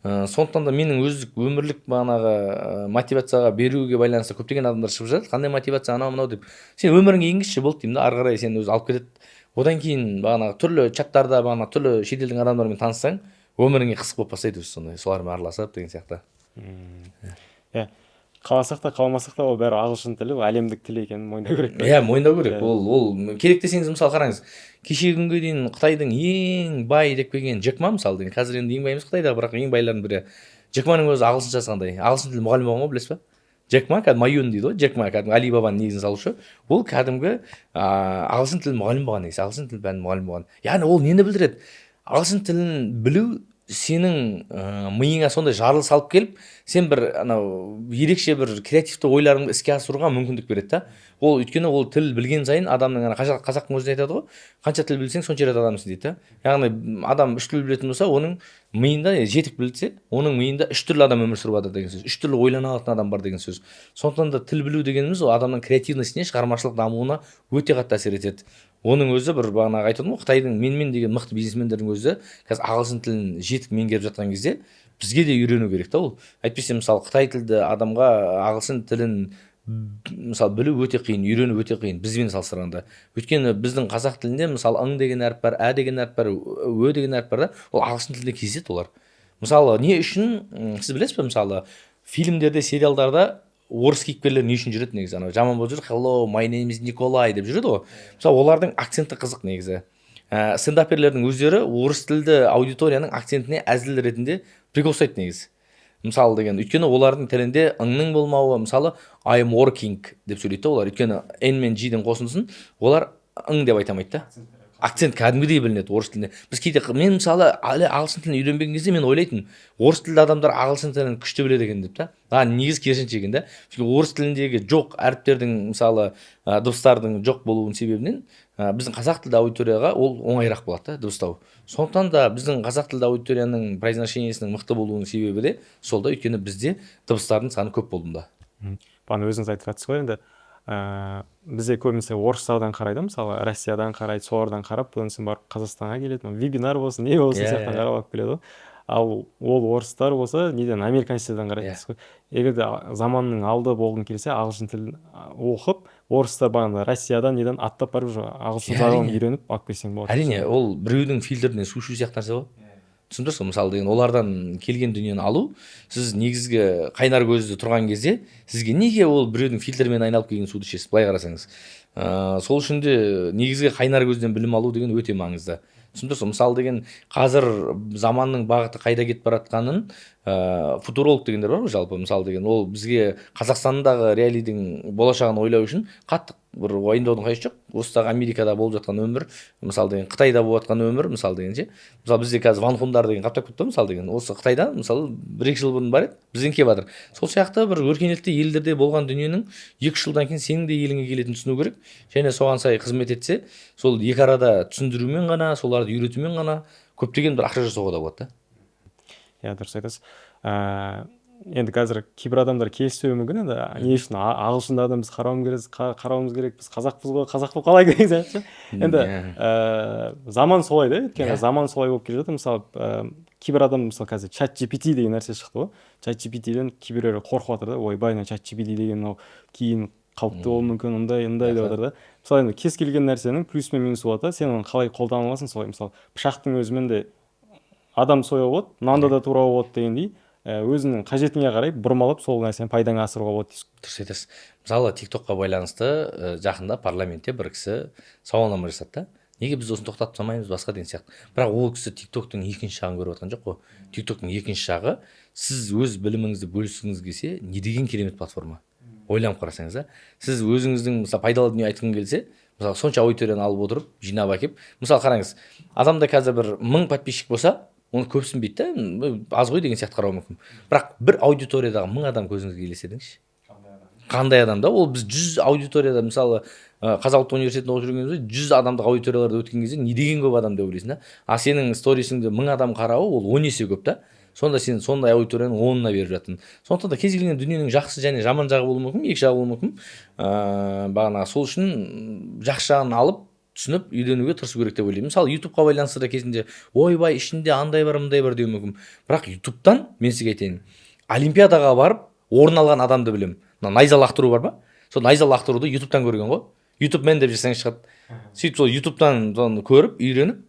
Сондықтан да менің өздік өмірлік бағанағы мотивацияға беруге байланысты көптеген адамдар шығып жатыр. Қандай мотивация, анау мынау деп. Сен өміріңе енгізші болды деймін да, ары қарай сен өзі алып кетеді. Одан кейін бағанағы түрлі чаттарда бағанағы түрлі шетелдің адамдарымен таныссаң, өміріңе қызық болып бастайды өзі сондай, солармен араласып деген сияқты. Иә. Қаласақ та қаламасақ та ол бәрі ағылшын тілі, ол әлемдік тіл екенін мойындау керек. Иә, мойындау керек. Ол керек десеңіз, мысалы қараңыз, кешегі күнге дейін Қытайдың ең бай деп келген Джек Ма мысалы деген, қазір енді ең бай емес Қытайдағы, бірақ ең байлардың бірі. Джек Маның өзі ағылшыншасы қандай? Ағылшын тілі мұғалім болған ғой, білесіз ба? Джек Ма кәдімгі Майон дейді ғой, Джек Ма кәдімгі Алибабаның негізін салушы. Ол кәдімгі ағылшын тілі мұғалім болған негізі, ағылшын тілі пәнінің мұғалім болған. Яғни ол нені білдіреді? Ағылшын тілін білу сенің миыңа сондай жарылыс алып келіп, сен бір анау ерекше бір креативті ойларыңды іске асыруға мүмкіндік береді да. Ол өйткені ол тіл білген сайын адамның қазақтың өзі айтады ғой, қанша тіл білсең сонша рет адамсың дейді да. Яғни адам 3 тіл білетін болса, оның миында жетік білсе, оның миында 3 түрлі адам өмір сүріп жатыр деген сөз. 3 түрлі ойлана алатын адам бар деген сөз. Сондықтан да тіл білу дегеніміз ол адамның креативностіне, шығармашылық дамуына өте қатты әсер етеді. Оның өзі бір бағанағы айтып отырмын ғой, Қытайдың менмен деген мықты бизнесмендердің өзі қазір ағылшын тілін жетік меңгеріп жатқан кезде бізге де үйрену керек та ол. Әйтпесе мысалы Қытай тілді адамға ағылшын тілін мысалы білу өте қиын, үйрену өте қиын бізбен салыстырғанда. Өйткені біздің қазақ тілінде мысалы ың деген әріп бар, ә деген әріп бар, ө деген әріп бар да, ол ағылшын тілінде кездеседі олар. Мысалы не үшін сіз білесіз бе, мысалы фильмдерде, сериалдарда орыс кейіпкерлер не үшін жүреді негізі? Анау жаман болып жүр, hello, my name is Nikolai деп жүреді ғой. Мысалы олардың акценті қызық негізі. Стендаперлердің өздері орыс тілді аудиторияның акцентіне әзіл ретінде прикол ұстайды негізі. Мысалы деген, өйткені олардың тілінде ыңның болмауы, мысалы I am working деп сөйлейді олар. Өйткені N мен G-дің қосындысын олар ың деп айта алмайды да. Акцент кәдімгідей білінеді орыс тілінде. Біз кейде, мен мысалы әлі ағылшын тілін үйренбеген кезде мен ойлайтын, орыс тілді адамдар ағылшын тілін күшті біледі екен деп та. Негізі керісінше екен да. Орыс тіліндегі жоқ әріптердің мысалы дыбыстардың жоқ болуының себебінен біздің қазақ тілді аудиторияға ол оңайырақ болады да, дыбыстау. Сондықтан да біздің қазақ тілді аудиторияның произношениесінің мықты болуының себебі де сол да, өйткені бізде дыбыстардың саны көп болуында. Бағана өзіңіз айтып жатсыз ғой, енді бізде көбінесе орыстардан қарайды, мысалы Россиядан қарайды, солардан қарап, бұдан соң барып Қазақстанға келеді, вебинар болсын, не болсын сияқты қарап алып келеді ғой. Ал ол орыстар болса, неден американецтерден қарайды дейсіз ғой. Егер де заманның алды болғың келсе, ағылшын тілін оқып, орыстар бағана Россиядан неден аттап барып ағылшын жағын үйреніп алып келсең болады. Әрине, ол біреудің фильтрінен су ішу сияқты нәрсе ғой. Түсіндірсіз ғой, мысалы деген олардан келген дүниені алу, сіз негізгі қайнар көзді тұрған кезде сізге неге ол біреудің фильтрмен айналып келген суды ішесіз, былай қарасаңыз. Сол үшін де негізгі қайнар көзден білім алу деген өте маңызды. Түсіндірсіз ғой, мысалы деген қазір заманның бағыты қайда кетіп баратқанын футуролог дегендер бар ғой жалпы, мысалы деген ол бізге Қазақстандағы реалидің болашағын ойлау үшін қатты бір уайымдаудың қажеті жоқ. Осыдағы Америкада болып жатқан өмір, мысалы деген Қытайда болып жатқан өмір, мысалы деген ше. Мысалы бізде қазір ванхундар деген қаптап кетті, мысалы деген. Осы Қытайда мысалы 1-2 жыл бұрын бар еді, бізден келіп жатыр. Сол сияқты бір өркениетті елдерде болған дүниенің 2 жылдан кейін сенің де еліңе келетінін түсіну керек. Және соған сай қызмет етсе, сол екі арада түсіндірумен ғана, соларды үйретумен ғана көптеген бір ақша жасауға да болады да. Иә, дұрыс айтасыз. Енді қазір кейбір адамдар келіспеуі мүмкін, енді не үшін ағылшындардан біз қарауымыз керек, біз қазақпыз ғой, қазақ болып қалай деген сияқты. Енді заман солай да, өйткені заман солай болып келе жатыр. Мысалы кейбір адам мысалы қазір чат GPT деген нәрсе шықты ғой. Чат GPT-ден кейбіреулер қорқып жатыр да, ойбай, чат GPT деген мынау кейін қауіпті болуы мүмкін, ындай деп жатыр да. Мысалы енді кез келген нәрсенің плюс пен минусы болады, сен оны қалай қолдана аласың солай. Мысалы пышақтың өзімен де адам соя болады, нанда да тура болады дегендей. өзіңнің қажетіңе қарай бұрмалап сол нәрсені пайдаңа асыруға болады дейсіз. дұрыс айтасыз. Мысалы тиктокқа байланысты жақында парламентте бір кісі сауалнама жасады да, неге біз осыны тоқтатып тастамаймыз басқа деген сияқты. Бірақ ол кісі тиктоктың екінші жағын көріп жатқан жоқ қой. Тиктоктың екінші жағы, сіз өз біліміңізді бөліскіңіз келсе, не деген керемет платформа. Ойланып қарасаңыз, сіз өзіңіздің мысалы пайдалы дүние айтқың келсе, мысалы сонша аудиторияны алып отырып, жинап әкеп, мысалы қараңыз, адамда қазір бір 1000 подписчик болса, оны көпсін бейді да, аз ғой деген сияқты қарауы мүмкін. Бірақ бір аудиториядағы 1000 адам көзіңізге елестетіңізші. Қандай адам да, ол біз 100 аудиторияда, мысалы Қазақ ұлттық университетінде оқып жүрген кезде 100 адамдық аудиторияларда өткен кезде не деген көп адам деп ойлайсың да. А сенің сторисіңді 1000 адам қарауы ол 10 есе көп та. Сонда сен сондай аудиторияның 10-ына беріп жатырсың. Сондықтан да кез келген дүниенің жақсы және жаман жағы болуы мүмкін, екі жағы болуы мүмкін. Бағана сол үшін жақсы жағын алып түсініп үйренуге тырысу керек деп ойлаймын. Мысалы ютубқа байланысты да кезінде ойбай ішінде андай бар мындай бар деуі мүмкін. Бірақ ютубтан мен сізге айтайын, олимпиадаға барып орын алған адамды білемін. Найза лақтыру бар ма? Сол найза лақтыруды ютубтан көрген ғой. ютубмен деп жазсаңыз шығады. Сөйтіп сол ютубтан көріп үйреніп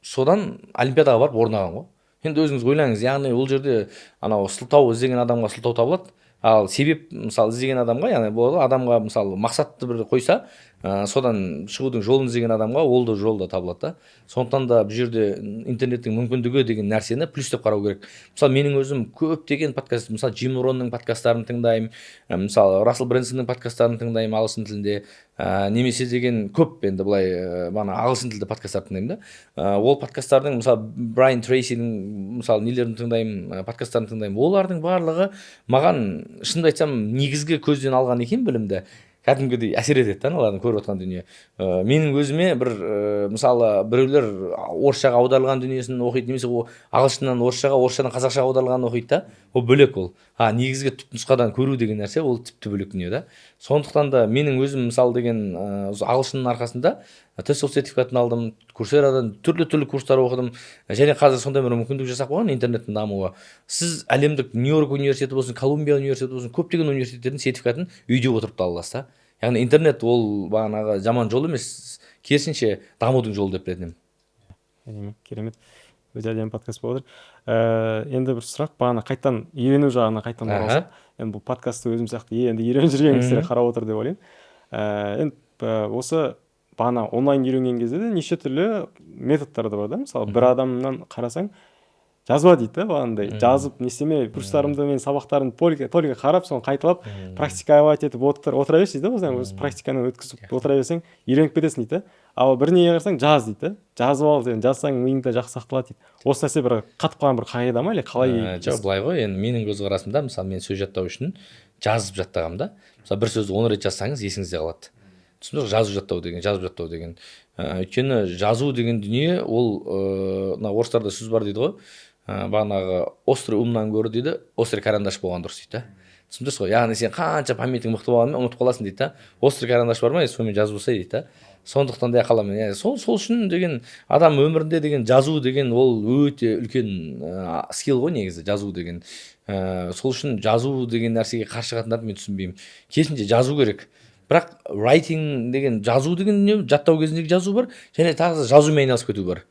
содан олимпиадаға барып орын алған ғой. Енді өзіңіз ойлаңыз, яғни ол жерде анау сылтау іздеген адамға сылтау табылады. Ал себеп мысалы іздеген адамға, яғни бұл адамға мысалы мақсатты бір қойса, содан шығудың жолын іздеген адамға ол да жол да табылады да. Сондықтан да бұл жерде интернеттің мүмкіндігі деген нәрсені плюс деп қарау керек. Мысалы менің өзім көптеген подкаст, мысалы Джим Ронның подкасттарын тыңдаймын, мысалы Рассел Брэнсонның подкасттарын тыңдаймын ағылшын тілінде, немесе деген көп енді былай ағылшын тілді подкасттарды тыңдаймын да. Ол подкасттардың мысалы Брайан Трейсидің мысалы нелерін тыңдаймын, подкасттарын тыңдаймын. Олардың барлығы маған шынымды айтсам негізгі көзден алған екен білімді. Кәдімгідей әсер етеді да, аналардың көріп отқан дүние. Менің өзіме бір мысалы біреулер орысшаға аударылған дүниесін оқиды, немесе ағылшыннан орысшаға, орысшадан қазақшаға аударылғанын оқиды да. Ол бөлек ол. Негізгі түпнұсқадан көру деген нәрсе ол тіпті бөлек дүние да. Сондықтан да менің өзім мысалы деген ағылшынның арқасында TESOL сертификатын алдым, Курсерадан түрлі курстар оқыдым, және қазір сондай бір мүмкіндік жасап қойған интернеттің дамуы. Сіз әлемдік Нью-Йорк университеті болсын, Колумбия университеті болсын, көптеген университеттердің сертификатын үйде отырып та аласыз да. Яғни интернет ол бағанағы жаман жол емес, керісінше дамудың жолы деп білетін едім. Керемет. Өте әдемі подкаст болып отыр. Енді бір сұрақ, бағана қайтадан үйрену жағына қайтадан оралсақ. Енді бұл подкастты өзім сияқты енді үйреніп жүрген кісілер қарап отыр деп ойлаймын. Енді осы бағана онлайн үйренген кезде де неше түрлі методтар да бар да. Мысалы бір адамнан қарасаң жазба дейді да, бағандай жазып не істеме, курстарымды мен сабақтарымды полиға қарап соны қайталап практиковать етіп отыра бересіз да, өзі практиканы өткізіп отыра берсең үйреніп кетесің дейді. Ал бір неге қарасаң жаз дейді, жазып ал, жазсаң миыңда жақсы сақталады дейді. Осы нәрсе бір қатып қалған бір қағида ма, или қалай? Жоқ, былай ғой, енді менің көзқарасымда мысалы мен сөз жаттау үшін жазып жаттағам да. Мысалы бір сөзді 10 рет жазсаңыз есіңізде қалады. Түсіндіңіз, жазып жаттау деген. Өйткені жазу деген дүние ол орыстарда сөз бар дейді ғой. Бағанағы острый умнан гөрі дейді, острый карандаш болған дұрыс дейді. Түсіндіңіз ғой? Яғни сен қанша памятің мықты болғанымен ұмытып қаласың дейді да. Острый карандаш бар ма, сонымен жазып болса дейді да. Сондықтан да қаламын. Сол үшін деген адам өмірінде деген жазу деген ол өте үлкен скилл ғой негізі, жазу деген. Сол үшін жазу деген нәрсеге қарсы шығатындарды мен түсінбеймін. Керісінше жазу керек. Бірақ writing деген жазу деген не, жаттау кезіндегі жазу бар, және тағы жазумен айналысып кету бар.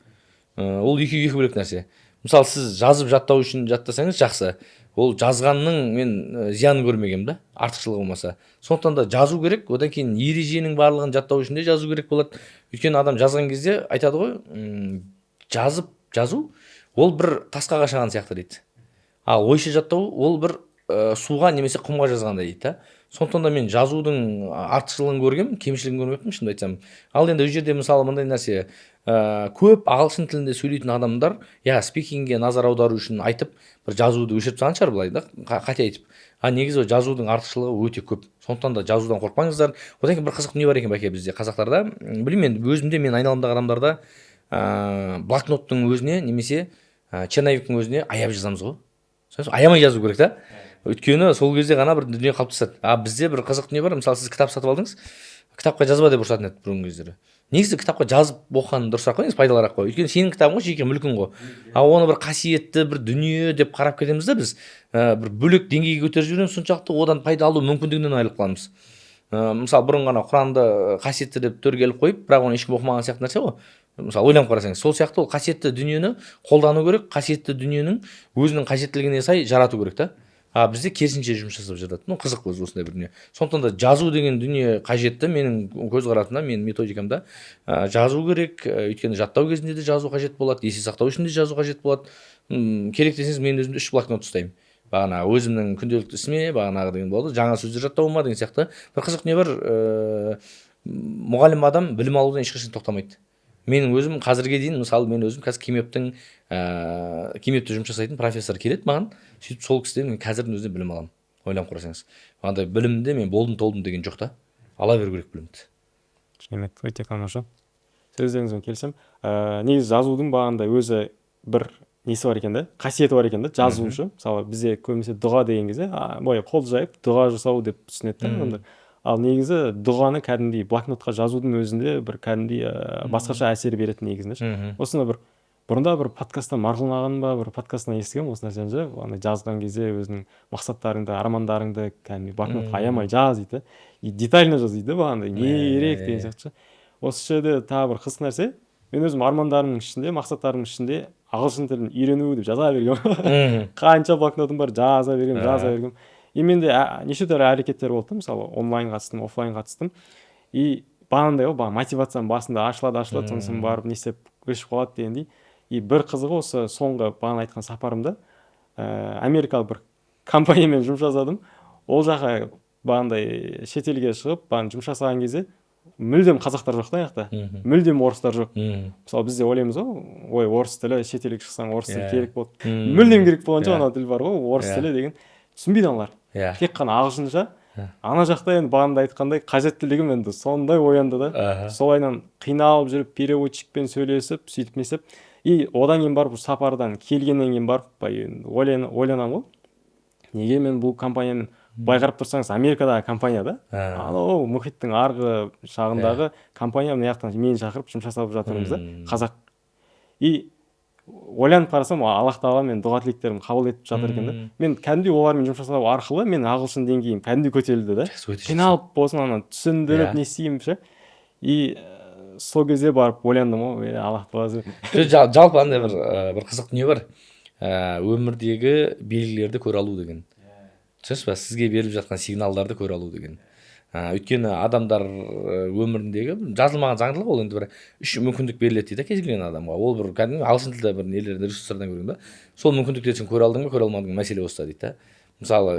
Ол екі бөлек нәрсе. Мысалы сіз жазып жаттау үшін жаттасаңыз жақсы. Ол жазғанның мен зиянын көрмегем да, артықшылығы болмаса. Сондықтан да жазу керек, одан кейін ереженің барлығын жаттау үшін де жазу керек болады. Өйткені адам жазған кезде айтады ғой, жазу ол бір тасқа қашаған сияқты дейді. Ал ойша жаттау ол бір суға немесе құмға жазғандай дейді да. Сондықтан да мен жазудың артықшылығын көргем, кемшілігін көрмеппін, шынымды айтсам. Ал енді ол жерде мысалы мындай нәрсе, көп ағылшын тілінде сөйлейтін адамдар, спикингге назар аудару үшін айтып, бір жазуды өшіріп тастаған шығар былай да, қате айтып. Негізі жазудың артықшылығы өте көп. Сондықтан да жазудан қорқпаңыздар. Одан кейін бір қызық дүние бар екен бәке бізде қазақтарда. Білмеймін, өзімде мен айналамдағы адамдарда блокноттың өзіне немесе черновиктің өзіне аяп жазамыз ғой. Аямай жазу керек та. Өйткені сол кезде ғана бір дүние қалыптасады. Бізде бір қызық дүние бар. Мысалы сіз кітап сатып алдыңыз, кітапқа жазба деп ұрсатын еді бұрынғы кездері. Негізі кітапқа жазып оқыған дұрысырақ қой, негізі пайдалырақ қой. Өйткені сенің кітабың ғой, жеке мүлкің ғой. Оны бір қасиетті бір дүние деп қарап кетеміз да біз. Бір бөлек деңгейге көтеріп жібереміз, соншалықты одан пайда алу мүмкіндігінен айырылып қаламыз. Мысалы бұрын ғана Құранды қасиетті деп төрге алып қойып, бірақ оны ешкім оқымаған сияқты нәрсе ғой. мысалы ойланып қарасаңыз сол сияқты ол қасиетті дүниені қолдану керек, қасиетті дүниенің өзінің қажеттілігіне сай жарату керек та. Бізде керісінше жұмыс жасап жатады. Қызық өзі осындай бір дүние. Сондықтан да жазу деген дүние қажетті менің көзқарасымда, менің методикамда. Жазу керек, өйткені жаттау кезінде де жазу қажет болады, есте сақтау үшін де жазу қажет болады. Керек десеңіз мен өзімде 3 блокнот ұстаймын. Бағана өзімнің күнделікті ісіме, бағанағы деген болды, жаңа сөздер жаттауыма деген сияқты. Бір қызық не бар, мұғалім адам білім алудан ешқашан тоқтамайды. Менің өзім қазірге дейін, мысалы мен өзім қазір кемепте жұмыс жасайтын профессор келеді маған, сөйтіп сол кісіден мен қазірдің өзінде білім аламын. Ойланып қарасаңыз, андай білімде мен толдым деген жоқ та, ала беру керек білімді. Керемет, өте тамаша. Сөздеріңізбен келісемін. Негізі жазудың бағандай өзі бір несі бар екен да, қасиеті бар екен да, жазушы. Мысалы бізде көбінесе дұға деген кезде былай қол жайып дұға жасау деп түсінеді да. Ал негізі дұғаны кәдімгідей блокнотқа жазудың өзінде бір кәдімгідей басқаша әсер беретін негізінде. Осында бір бұрында бір подкасттан мағлұм ба, бір подкасттан естігенмін осы нәрсені, жазған кезде өзінің мақсаттарыңды, армандарыңды кәдімгідей блокнотқа аямай жаз дейді. И детально жаз дейді бағандай, не керек деген сияқты. Осы жерде тағы бір қызық нәрсе, мен өзім армандарымның ішінде, мақсаттарымның ішінде ағылшын тілін үйрену деп жаза бергенмін. Қанша блокнотым бар, жаза бергенмін. И менде неше түрлі әрекеттер болды, мысалы онлайн қатыстым, офлайн қатыстым. И бағандай мотивациям басында ашылады, сонысын барып не істеп өшіп қалады дегендей. И бір қызығы осы соңғы бағана айтқан сапарымда америкалық бір компаниямен жұмыс жасадым. Ол жаққа бағандай шетелге шығып, жұмыс жасаған кезде мүлдем қазақтар жоқ та жақта, мүлдем орыстар жоқ. Мысалы бізде ойлаймыз ғой, орыс тілі, шетелге шықсаң орыс тілі керек болды. Мүлдем керек болған жоқ, ана тіл бар ғой, орыс тілі деген. Түсінбейді аналар. Тек қана ағылшынша. Ана жақта енді бағанда айтқандай қажеттілігім енді сондай оянды да. Солайынан қиналып жүріп переводчикпен сөйлесіп, сөйтіп несіп. И одан кейін барып сапардан келгеннен кейін барып ойланамын ғой. Неге мен бұл компанияны былай қарап тұрсаңыз Америкадағы компания да. Анау мұхиттың арғы шағындағы компания мына жақтан мені шақырып жұмыс жасап жатырмыз да, қазақ. И ойланып қарасам, Аллах тағала мен дұға тілектерімді қабыл етіп жатыр екен да. Мен кәдімгідей олармен жұмыс жасау арқылы мен ағылшын деңгейім кәдімгідей көтерілді да. Қиналып болсын ана түсіндіріп не істеймін ше. И сол кезде барып ойландым ғой, Аллах тағала. Жалпы андай бір қызық дүние бар. Өмірдегі белгілерді көре алу деген. Түсінесіз ба? Сізге беріліп жатқан сигналдарды көре алу деген. Өйткені адамдар өміріндегі жазылмаған заңдылық, ол енді бір 3 мүмкіндік беріледі дейді кез келген адамға. Ол бір кәдімгі ағылшын тілді бір нелерді ресурстардан көрген да. Сол мүмкіндіктерді сен көре алдың ба, көре алмадың ба, мәселе осыда дейді да. Мысалы,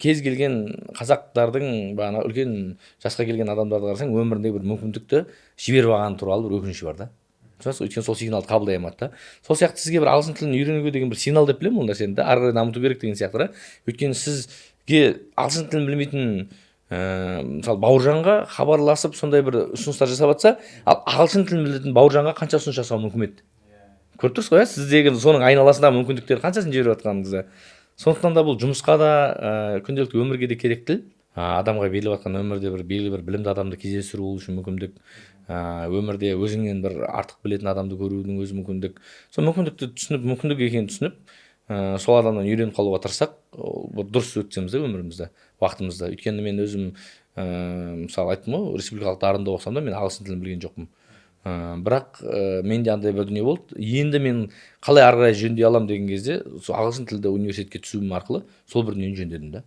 кез келген қазақтардың бағана үлкен жасқа келген адамдарды қарасаң, өміріндегі бір мүмкіндікті жіберіп алғаны туралы бір өкініші бар да. Өйткені сол сигналды қабылдай алмады да. Сол сияқты сізге бір ағылшын тілін үйренуге деген бір сигнал деп білемін ол нәрсені да, ары қарай дамыту керек деген сияқты да. Өйткені сізге ағылшын тілін білмейтін мысалы Бауыржанға хабарласып сондай бір ұсыныстар жасап жатса, ал ағылшын тілін білетін Бауыржанға қанша ұсыныс жасауы мүмкін еді. Көріп тұрсыз ғой, сіздегі соның айналасындағы мүмкіндіктер қаншасын жіберіп жатқаныңызды. Сондықтан да бұл жұмысқа да күнделікті өмірге де керек тіл. Адамға беріліп жатқан өмірде бір белгілі бір білімді адамды кездестіру үшін мүмкіндік. Өмірде өзіңнен бір артық білетін адамды көрудің өзі мүмкіндік. Сол мүмкіндікті түсініп, мүмкіндік екенін түсініп, сол адамнан үйреніп қалуға тырыссақ, бір дұрыс өтсеміз де өмірімізді, уақытымызды. Өйткені мен өзім мысалы айттым ғой, республикалық дарында оқысам да мен ағылшын тілін білген жоқпын. Бірақ менде андай бір дүние болды. Енді мен қалай ары қарай жөндей аламын деген кезде, сол ағылшын тілді университетке түсуім арқылы сол бір дүниені жөндедім да.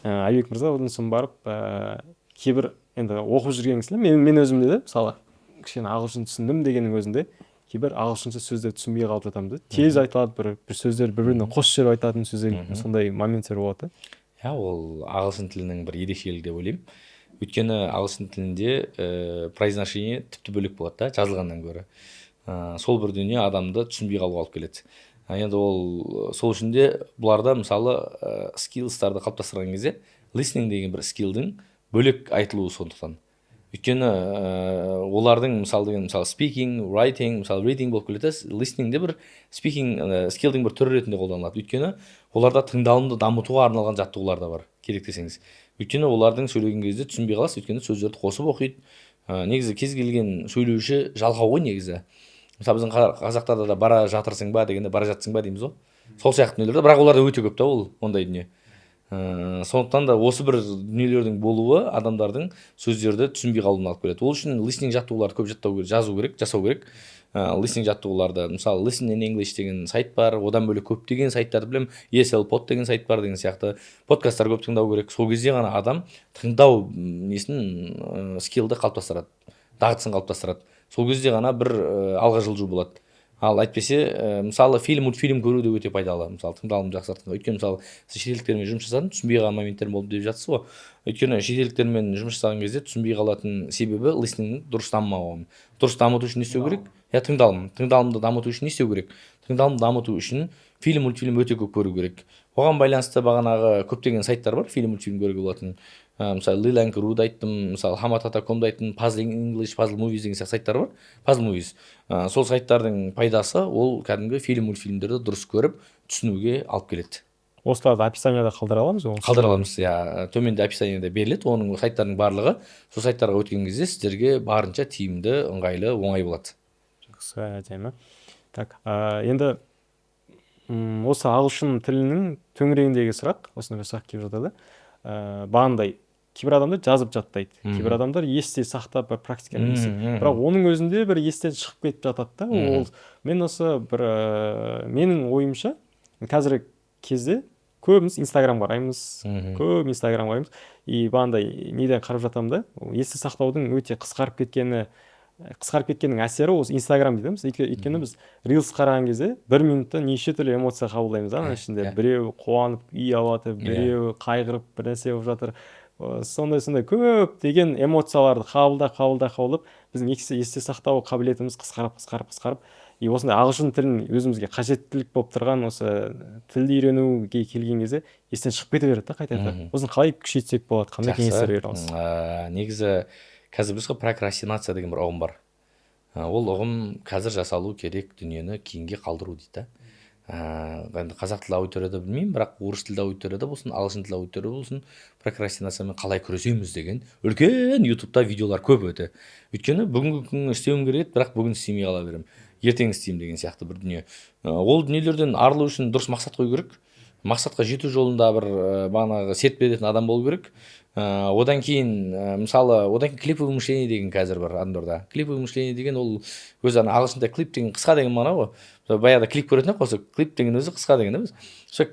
Айбек мырза, одан соң барып кейбір енді оқып жүрген кісілер, мен өзімде де мысалы кішкене ағылшын түсіндім дегеннің өзінде кейбір ағылшынша сөздер түсінбей қалып жатамыз да. Тез айтылады, бір сөздер бір-біріне қосып жіберіп айтатын сөздер, сондай моменттер болады. Ол ағылшын тілінің бір ерекшелігі деп ойлаймын. Өйткені ағылшын тілінде произношение тіпті бөлек болады да, жазылғаннан гөрі. Сол бір дүние адамды түсінбей қалуға алып келеді. Енді ол сол үшін де бұларда мысалы скиллстарды қалыптастырған кезде listening деген бір скиллдің бөлек айтылуы сондықтан. Өйткені олардың мысалы speaking, writing, мысалы reading болып келеді, listening де бір speaking скиллдің бір түрі ретінде қолданылады. Өйткені оларда тыңдалымды дамытуға арналған жаттығулар да бар, керек десеңіз. Өйткені олардың сөйлеген кезде түсінбей қаласыз, өйткені сөздерді қосып оқиды. Негізі кез келген сөйлеуші жалғау ғой негізі. Мысалы біздің қазақтарда да бара жатырсың ба дегенде бара жатсың ба дейміз ғой. Сол сияқты дүниелерде, бірақ оларда өте көп та ол ондай дүние. Сондықтан да осы бір дүниелердің болуы адамдардың сөздерді түсінбей қалуына алып келеді. Ол үшін listening жаттығуларды көп жасау керек. Listening жаттығуларды, мысалы Listen in English деген сайт бар, одан бөлек көптеген сайттарды білемін, ESL Pod деген сайт бар деген сияқты подкасттар көп тыңдау керек. Сол кезде ғана адам тыңдау скиллді қалыптастырады, дағдысын қалыптастырады. Сол кезде ғана бір алға жылжу болады. Ал әйтпесе, мысалы мультфильм көру де өте пайдалы. Мысалы тыңдалымды жақсартады. Өйткені мысалы сіз шетелдіктермен жұмыс жасадым, түсінбей қалған моменттер болды деп жатсыз ғой. Өйткені шетелдіктермен жұмыс жасаған кезде түсінбей қалатын себебі listening дұрыс дамымауы. Дұрыс дамыту үшін не істеу керек? Тыңдалымды дамыту үшін не істеу керек? Тыңдалымды дамыту үшін мультфильм өте көп көру керек. Оған байланысты бағанағы көптеген сайттар бар, мультфильм көруге болатын. Мысалы Lilang.ru-ды айттым, мысалы Hamatata.com-ды айттым, Puzzle English, Puzzle Movies деген сияқты сайттар бар. Puzzle Movies. Сол сайттардың пайдасы ол кәдімгі мультфильмдерді дұрыс көріп, түсінуге алып келеді. Осыларды описанияда қалдыра аламыз ғой? Қалдыра аламыз, иә. Төменде описанияда беріледі, оның сайттардың барлығы. Сол сайттарға өткен кезде сіздерге барынша тиімді, ыңғайлы, оңай болады. Жақсы, әдемі. Так, енді осы ағылшын тілінің төңірегіндегі сұрақ, осындай сұрақ келіп жатады. Бағандай кейбір адамдар жазып жаттайды, кейбір адамдар есте сақтап практикамен істейді. Бірақ оның өзінде бір естен шығып кетіп жатады да. Ол мен осы бір менің ойымша қазіргі кезде көбіміз Инстаграм қараймыз, и бағандай неден қарап жатамын да, есте сақтаудың өте қысқарып кеткеннің әсері осы Инстаграм дейді. Өйткені біз Reels қараған кезде 1 минутта неше түрлі эмоция қабылдаймыз. Ана ішінде біреу қуанып үй алады, біреу қайғырып бір нәрсе болып жатыр. Сондай көп деген эмоцияларды қабылдап біздің есте сақтау қабілетіміз қысқарып и осындай ағылшын тілін өзімізге қажеттілік болып тұрған осы тілді үйренуге келген кезде естен шығып кете береді да қайта. Осыны қалай күшейтсек болады, қандай кеңестер бере аласыз? Негізі қазір бізде прокрастинация деген бір ұғым бар. Ол ұғым қазір жасалу керек дүниені кейінге қалдыру дейді. Енді қазақ тілі аудиторияда білмеймін, бірақ орыс тілді аудиторияда болсын, ағылшын тілді аудиторияда болсын, прокрастинациямен қалай күресеміз деген үлкен ютубта видеолар көп өте. Өйткені бүгінгі күн істеуім керек, бірақ бүгін істемей қала беремін. Ертең істеймін деген сияқты бір дүние. Ол дүниелерден арылу үшін дұрыс мақсат қою керек. Мақсатқа жету жолында бір бағанағы серт беретін адам болу керек. Одан кейін клиповое мышление деген қазір бар адамдарда. Клиповое мышление деген ол өзі ағылшында клип деген қысқа деген мана ғой. Баяғыда клип көретін ақ осы клип деген өзі қысқа деген да біз. Сол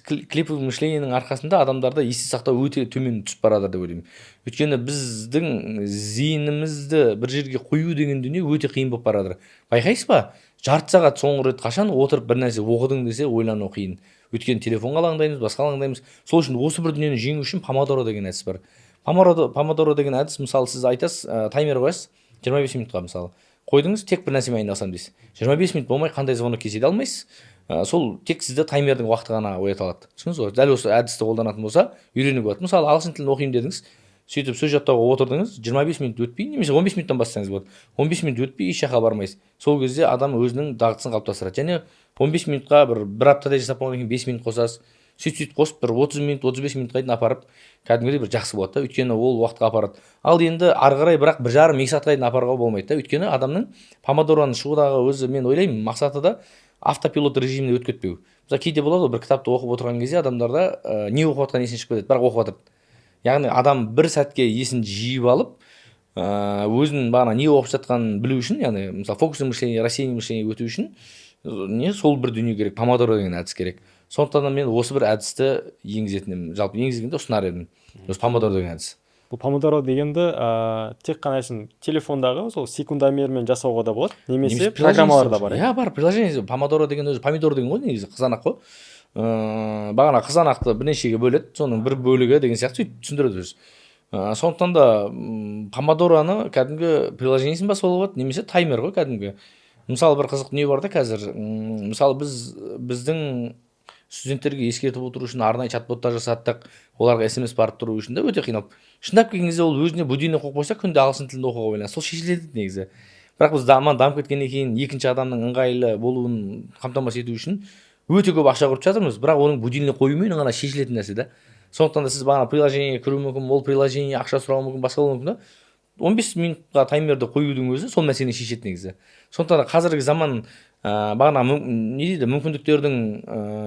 клиповое мышлениенің арқасында адамдарда есте сақтау өте төмен түсіп барады деп ойлаймын. Өйткені біздің зейінімізді бір жерге қою деген дүние өте қиын болып барады. Байқайсыз ба? Жарты сағат соңғы рет қашан отырып бір нәрсе оқыдың десе ойлану қиын. Өйткені телефонға алаңдаймыз, басқа алаңдаймыз. Сол үшін осы бір дүниені жеңу үшін помодоро деген әдіс бар. Помодоро деген әдіс, мысалы сіз айтасыз, таймер қоясыз 25 минутқа мысалы. Қойдыңыз, тек бір нәрсемен айналысамын дейсіз. 25 минут болмай қандай звонок келсе де алмайсыз. Сол тек сізді таймердің уақыты ғана оята алады. Түсіндіңіз ғой? Дәл осы әдісті қолданатын болса, үйренуге болады. Мысалы ағылшын тілін оқимын дедіңіз, сөйтіп сөз жаттауға отырдыңыз, 25 минут өтпей, немесе 15 минуттан бастасаңыз болады. 15 минут өтпей еш жаққа бармайсыз. Сол кезде адам өзінің дағдысын қалыптастырады. Және 15 минутқа бір аптада жасап болғаннан кейін 5 минут қосасыз. Сөйтіп қосып бір 30 минут, 35 минутқа дейін апарып, кәдімгідей бір жақсы болады да, өйткені ол уақытқа апарады. Ал енді ары қарай бірақ 1,5-2 сағатқа дейін апаруға болмайды да, өйткені адамның помодороның шығудағы өзі мен ойлаймын мақсаты да автопилот режиміне өтіп кетпеу. Мысалы кейде болады ғой, бір кітапты оқып отырған кезде адамдарда не оқып жатқаны есінен шығып кетеді, бірақ оқып жатыр. Яғни адам бір сәтке есін жиып алып, өзінің бағана не оқып жатқанын білу үшін, яғни мысалы фокусное мышление, рассеянное мышление өту үшін сол бір дүние керек, помодоро деген әдіс керек. Сондықтан мен осы бір әдісті енгізетінім, жалпы енгізгенде ұсынар едім. Осы помодоро деген әдіс. Бұл помодоро дегенді тек қана үшін телефондағы сол секундомермен жасауға да болады, немесе программаларда бар. Иә, бар, приложение. Помодоро деген өзі помидор деген ғой, негізі қызанақ қой. Бағана қызанақты бірнешеге бөледі, соның бір бөлігі деген сияқты сөйтіп түсіндіреді өзі. Сондықтан да помодороны кәдімгі приложениесін басып алуға болады, немесе таймер ғой кәдімгі. Мысалы бір қызық дүние бар да қазір. Мысалы біздің студенттерге ескертіп отыру үшін арнайы чат-боттар жасаттық, оларға SMS барып тұру үшін де өте қиналып. Шындап келген кезде ол өзіне будильник қойып қойса, күнде ағылшын тілінде оқуға байланысты. Сол шешіледі негізі. Бірақ біз дамып кеткеннен кейін екінші адамның ыңғайлы болуын қамтамасыз ету үшін өте көп ақша құрып жатырмыз, бірақ оның будильник қоюмен ғана шешілетін нәрсе да. Сондықтан да сіз бағана приложениеге кіру мүмкін, ол приложение ақша сұрауы мүмкін, басқа болуы мүмкін да. 15 минутқа таймерді қоюдың өзі сол мәселені шешеді негізі. Сондықтан да қазіргі заман бағана не дейді мүмкіндіктердің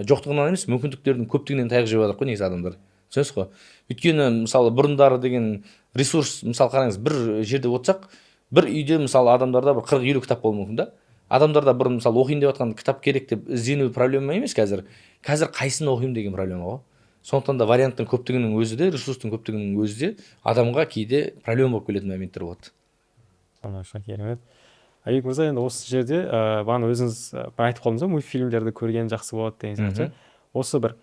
жоқтығынан емес мүмкіндіктердің көптігінен таяқ жеп жатыр ғой негізі адамдар, түсінесіз ғой. Өйткені мысалы бұрындары деген ресурс, мысалы қараңыз, бір жерде отырсақ, бір үйде мысалы адамдарда бір 40-50 кітап болуы мүмкін да. Адамдарда бір мысалы оқиын деп жатқан кітап керек деп іздену проблема емес қазір қайсысын оқимын деген проблема ғой. Сондықтан да варианттың көптігінің өзі де, ресурстың көптігінің өзі де адамға кейде проблема болып келетін моменттер болады. Тамаша, керемет. Айбек мырза, енді осы жерде бағана өзіңіз бір айтып қалдыңыз ғой, мультфильмдерді көрген жақсы болады деген сияқты. Осы бір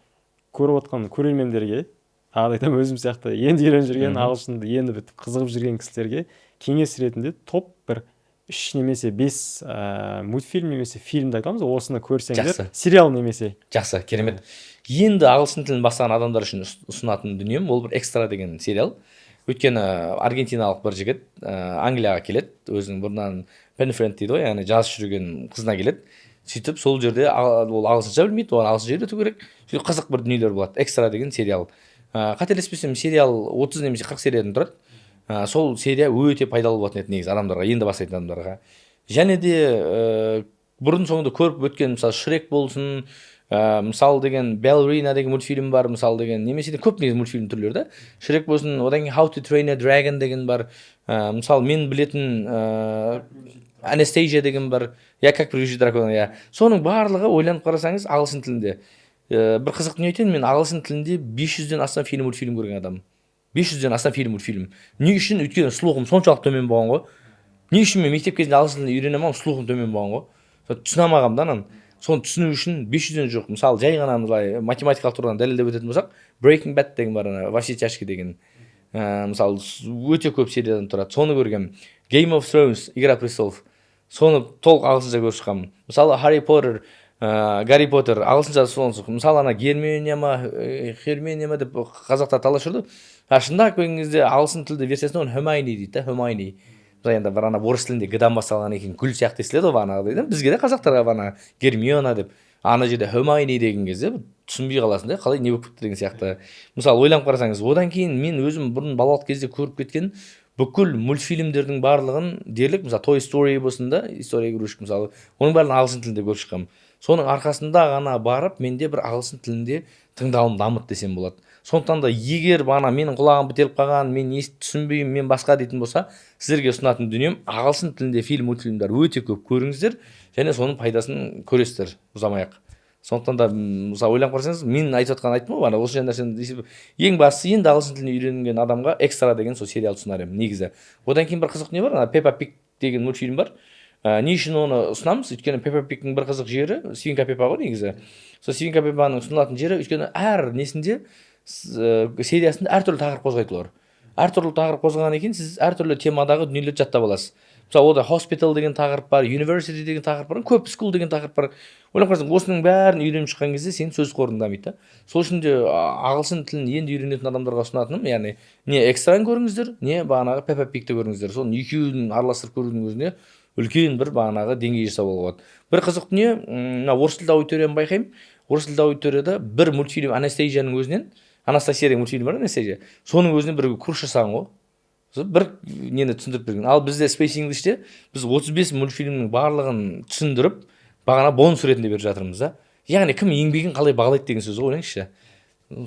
көріп отқан көрермендерге, тағы да айтамын, өзім сияқты енді үйреніп жүрген, ағылшынды енді бітіп қызығып жүрген кісілерге кеңес ретінде топ бір 3 немесе 5 мультфильм немесе фильмді айтамыз, осыны көрсеңдер, сериал немесе. Жақсы, керемет. Енді ағылшын тілін бастаған адамдар үшін ұсынатын дүнием ол бір экстра деген сериал. Өйткені аргентиналық бір жігіт Англияға келеді, өзінің бұрыннан пенфренд дейді ғой, яғни жазып жүрген қызына келеді. Сөйтіп сол жерде ол ағылшынша білмейді, оған ағылшынша үйрету керек. Сөйтіп қызық бір дүниелер болады. Экстра деген сериал. Қателеспесем, сериал 30 немесе 40 сериядан тұрады. Сол серия өте пайдалы болатын еді негізі адамдарға, енді бастайтын адамдарға. Және де бұрын соңды көріп өткен, мысалы Шрек болсын, мысалы деген Балерина деген мультфильм бар, мысалы деген немесе көп негізі мультфильм түрлері да. Шрек болсын, одан кейін How to Train a Dragon деген бар. Мысалы мен білетін Анастейжия деген бар. Я как приручить дракона, я. Соның барлығы ойланып қарасаңыз ағылшын тілінде. Бір қызық дүние айтайын, мен ағылшын тілінде 500-ден астам фильм мультфильм көрген адаммын. 500-ден астам фильм мультфильм. Не үшін? Өйткені слухым соншалықты төмен болған ғой. Не үшін мен мектеп кезінде ағылшын тілін үйренемін, слухым төмен болған ғой. Түсіне алмағанмын да ананы. Соны түсіну үшін 500-ден жоқ. Мысалы, жай ғана математикалық тұрғыдан дәлелдеп өтетін болсақ, Breaking Bad деген бар, во все тяжкие деген. Мысалы, өте көп сериядан тұрады. Соны көргем. Game of Thrones, Игра престолов. Соны толық ағылшынша көріп шыққанмын. Мысалы, Гарри Поттер ағылшынша соны. Мысалы, ана Германия ма деп қазақтар талас жүрді. Шындап келген кезде ағылшын тілді версиясында оны Hermione дейді да, Hermione. Енді бір ана орыс тілінде гдан басталған екен, гүл сияқты естіледі ғой бағанағыдай. Бізге де қазақтарға бағана Гермиона деп, ана жерде Hermione деген кезде түсінбей қаласың да, қалай не болып кетті деген сияқты. Мысалы, ойланып қарасаңыз, одан кейін мен өзім бұрын балалық кезде көріп кеткен бүкіл мультфильмдердің барлығын дерлік, мысалы Toy Story болсын да, история игрушек мысалы, оның бәрін ағылшын тілінде көріп шыққанмын. Соның арқасында ғана барып менде бір ағылшын тілінде тыңдалым дамыды десем болады. Сондықтан да егер бағана менің құлағым бітеліп қалған, мен түсінбеймін, мен басқа дейтін болса, сіздерге ұсынатын дүнием ағылшын тілінде фильм мультфильмдер өте көп көріңіздер және соның пайдасын көресіздер ұзамай-ақ. Сондықтан да мысалы ойланып қарасаңыз, мен айтып жатқан айттым ғой, осы нәрсені ең бастысы енді ағылшын тілін үйренген адамға экстра деген сол сериал ұсынар едім негізі. Одан кейін бір қызық не бар, Пеппа Пиг деген мультфильм бар. Не үшін оны ұсынамыз? Өйткені Пеппа Пигтің бір қызық жері, свинка Пеппа ғой негізі. Сол свинка Пеппаның ұсынылатын жері, өйткені әр несінде сериясында әртүрлі тақырып қозғайды олар. Әртүрлі тақырып қозғаған екен, сіз әртүрлі темадағы дүниелерді жаттап аласыз. Мысалы, ода hospital деген тақырып бар, university деген тақырып бар, көп school деген тақырып бар. Ойлап қарасаң, осының бәрін үйреніп шыққан кезде сен сөз қорың дамиды да. Сол үшін де ағылшын тілін енді үйренетін адамдарға ұсынатыным, яғни не экстраны көріңіздер, не бағанағы Пеппа Пигті көріңіздер. Соның екеуін араластырып көрудің өзіне үлкен бір бағанағы деңгей жасауға болады. Бір қызық дүние, мына орыс тілді аудиторияны байқаймын. Орыс тілді аудиторияда бір мультфильм Анастейжияның өзінен, Анастасия деген мультфильм бар, Анастасия. Соның өзінен бір курс жасаған ғой. Бір нені түсіндіріп берген. Ал бізде Space English'те біз 35 мультфильмнің барлығын түсіндіріп, бағана бонус ретінде беріп жатырмыз да. Яғни кім еңбегін қалай бағалайды деген сөз ғой, ойлаңызшы.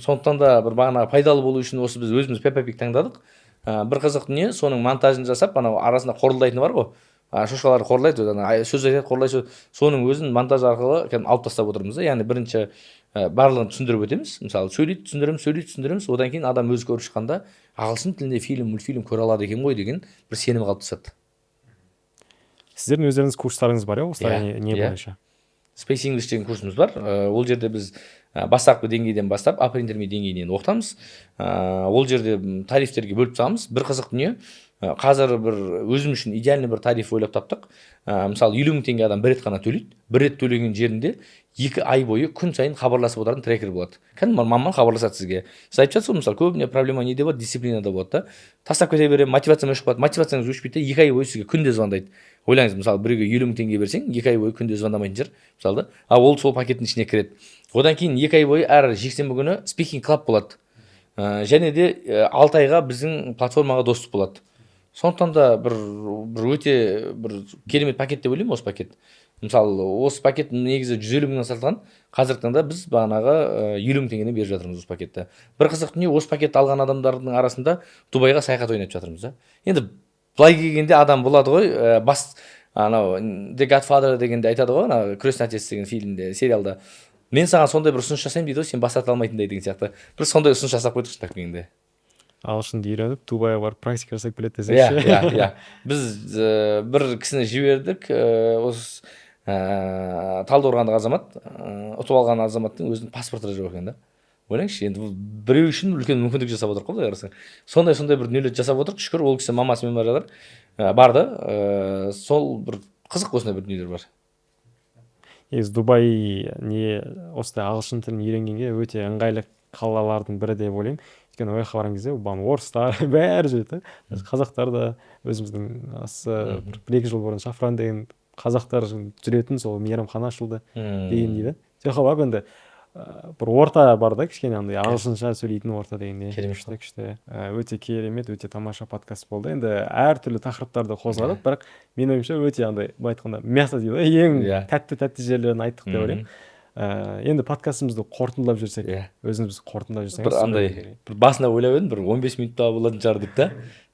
Сондықтан да бір бағана пайдалы болу үшін осы біз өзіміз Пеппа Пиг таңдадық. Бір қызық дүние, соның монтажын жасап, анау арасында қорылдайтыны бар ғой. Шошқалар қорылайды, сөз айтады, қорылайды, соның өзін монтаж арқылы алып тастап отырмыз да. Яғни бірінші барлығын түсіндіріп өтеміз. Мысалы, сөйлейді, түсіндіреміз, одан кейін адам өзі көріп шыққанда ағылшын тілінде фильм, мультфильм көре алады екен ғой деген бір сенім қалыптасады. Сіздердің өздеріңіз курстарыңыз бар, осылай не бойынша? Space English деген курсымыз бар. Ол жерде біз бастапқы деңгейден бастап, upper intermediate деңгейінен оқытамыз. Ол жерде тарифтерге бөліп тастағанбыз. Бір қызық дүние, қазір бір өзім үшін идеальный бір тариф ойлап таптық. Мысалы 50 000 теңге адам бір рет қана төлейді. Бір рет төлеген жерінде 2 ай бойы күн сайын хабарласып отыратын трекер болады. Кәдімгі маман хабарласады сізге. Сіз айтып жатсыз ғой, мысалы көбіне проблема неде болады, дисциплинада болады да. Тастап кете беремін, мотивациям өшіп қалады. Мотивацияңыз өшпейді, 2 ай бойы сізге күнде звондайды. Ойлаңыз, мысалы біреуге 50 000 теңге берсең, 2 ай бойы күнде звондамайтын шығар, мысалы да. Ол сол пакеттің ішіне кіреді. Одан кейін 2 ай бойы әр жексенбі күні speaking club болады. Және де 6 айға біздің платформаға доступ болады. Сондықтан да бір өте бір керемет пакет деп ойлаймын осы пакет. Мысалы осы пакет негізі 150 мыңнан сатылған, қазіргі таңда біз бағанағы 50 мың теңгеден беріп жатырмыз осы пакетті. Бір қызық дүние, осы пакетті алған адамдардың арасында Дубайға саяхат ойнатып жатырмыз да. Енді былай келгенде адам болады ғой, анау The Godfather дегенде айтады ғой, ана Крестный отец деген фильмде, сериалда. Мен саған сондай бір ұсыныс жасаймын дейді ғой, сен бас тарта алмайтындай деген сияқты. Бір сондай ұсыныс жасап қойдық шындап келгенде. ағылшынды үйреніп Дубайға барып практика жасап келеді Иә, десеңші. иә. Біз бір кісіні жібердік, осы Талдықорғандық азамат, ұтып алған азаматтың өзінің паспорты жоқ екен да. Ойлаңызшы, енді бұл біреу үшін үлкен мүмкіндік жасап отырық қой, былай қарасаң. Сондай бір дүниелерді жасап отырық. Шүкір, ол кісі мамасымен барды. Сол бір қызық осындай бір дүниелер бар. Негізі Дубай осындай ағылшын тілін үйренгенге өте ыңғайлы қалалардың бірі деп ойлаймын. Өйткені ол жаққа барған кезде оған орыстар бәрі жүреді. Қазақтар да өзіміздің осы бір-екі жыл бұрын Шафран деген қазақтар жүретін сол мейрамхана ашылды деген дейді. Сол жаққа барып енді бір орта бар да, кішкене андай ағылшынша сөйлейтін орта дегенде. Күшті. Өте керемет, өте тамаша подкаст болды. Енді әртүрлі тақырыптарды қозғадық, бірақ мен ойымша өте андай былай айтқанда мясо дейді ғой, ең тәтті жерлерін айттық деп ойлаймын. Енді подкастымызды қорытындылап жүрсек, өзіміз қорытындылап жүрсеңіз. Бір андай, бір басында ойлап едім, бір 15 минутта болатын шығар деп та.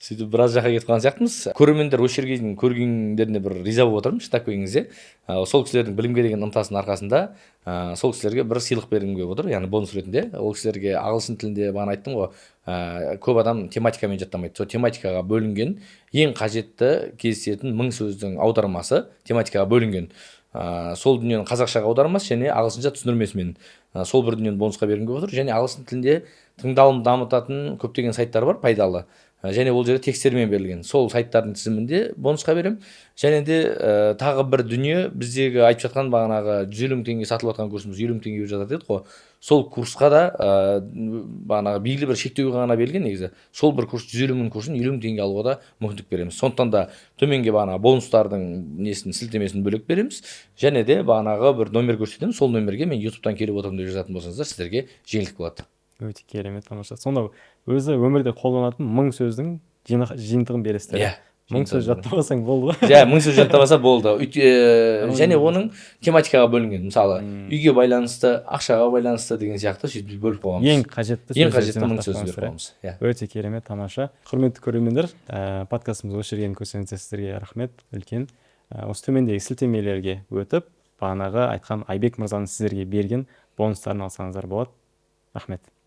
Сөйтіп біраз жаққа кетіп қалған сияқтымыз. Көрермендер осы жерге дейін көргендеріне бір риза болып отырмын, шындап келгенде. Сол кісілердің білімге деген ынтасының арқасында сол кісілерге бір сыйлық бергім келіп отыр, яғни бонус ретінде. Ол кісілерге ағылшын тілінде бағана айттым ғой, көп адам тематикамен жаттамайды. Сол тематикаға бөлінген ең қажетті кездесетін 1000 сөздің аудармасы тематикаға бөлінген. Сол дүниенің қазақшаға аудармасы және ағылшынша түсіндірмесімен сол бір дүниені бонусқа бергім келіп отыр. Және ағылшын тілінде тыңдалым дамытатын көптеген сайттар бар, пайдалы. Және ол жерде текстермен берілген. Сол сайттардың тізімінде бонусқа берем. Және де тағы бір дүние, біздегі айтып жатқан бағанағы 150 мың теңге сатылып жатқан курсымыз 50 мың теңге беріп жатыр дедік қой. Сол курсқа да бағанағы белгілі бір шектеуге ғана берілген негізі. Сол бір курс 150 мың курсын 50 мың теңге алуға да мүмкіндік береміз. Сондықтан да төменге бағанағы бонустардың сілтемесін бөлек береміз. Және де бағанағы бір номер көрсетемін. Сол номерге мен YouTube'дан келіп отырмын деп жазатын болсаңыздар, сіздерге жеңілдік болады. Өте керемет, тамаша. Сонда өзі өмірде қолданатын 1000 сөздің жиынтығын бересіздер. Иә. 1000 сөз жаттамасаң болды. Иә, 1000 сөз жаттамаса болды. Және оның тематикаға бөлінген. Мысалы, үйге байланысты, ақшаға байланысты деген сияқты сөйтіп бөліп қойғанбыз. Ең қажетті 1000 сөз беріп қойғанбыз. Өте керемет, тамаша. Құрметті көрермендер, подкастымыз осы жерге көрсеңіздер сіздерге рахмет үлкен. Осы төмендегі сілтемелерге өтіп, бағанағы айтқан Айбек мырзаның сіздерге берген бонустарын алсаңыздар болады. Рахмет.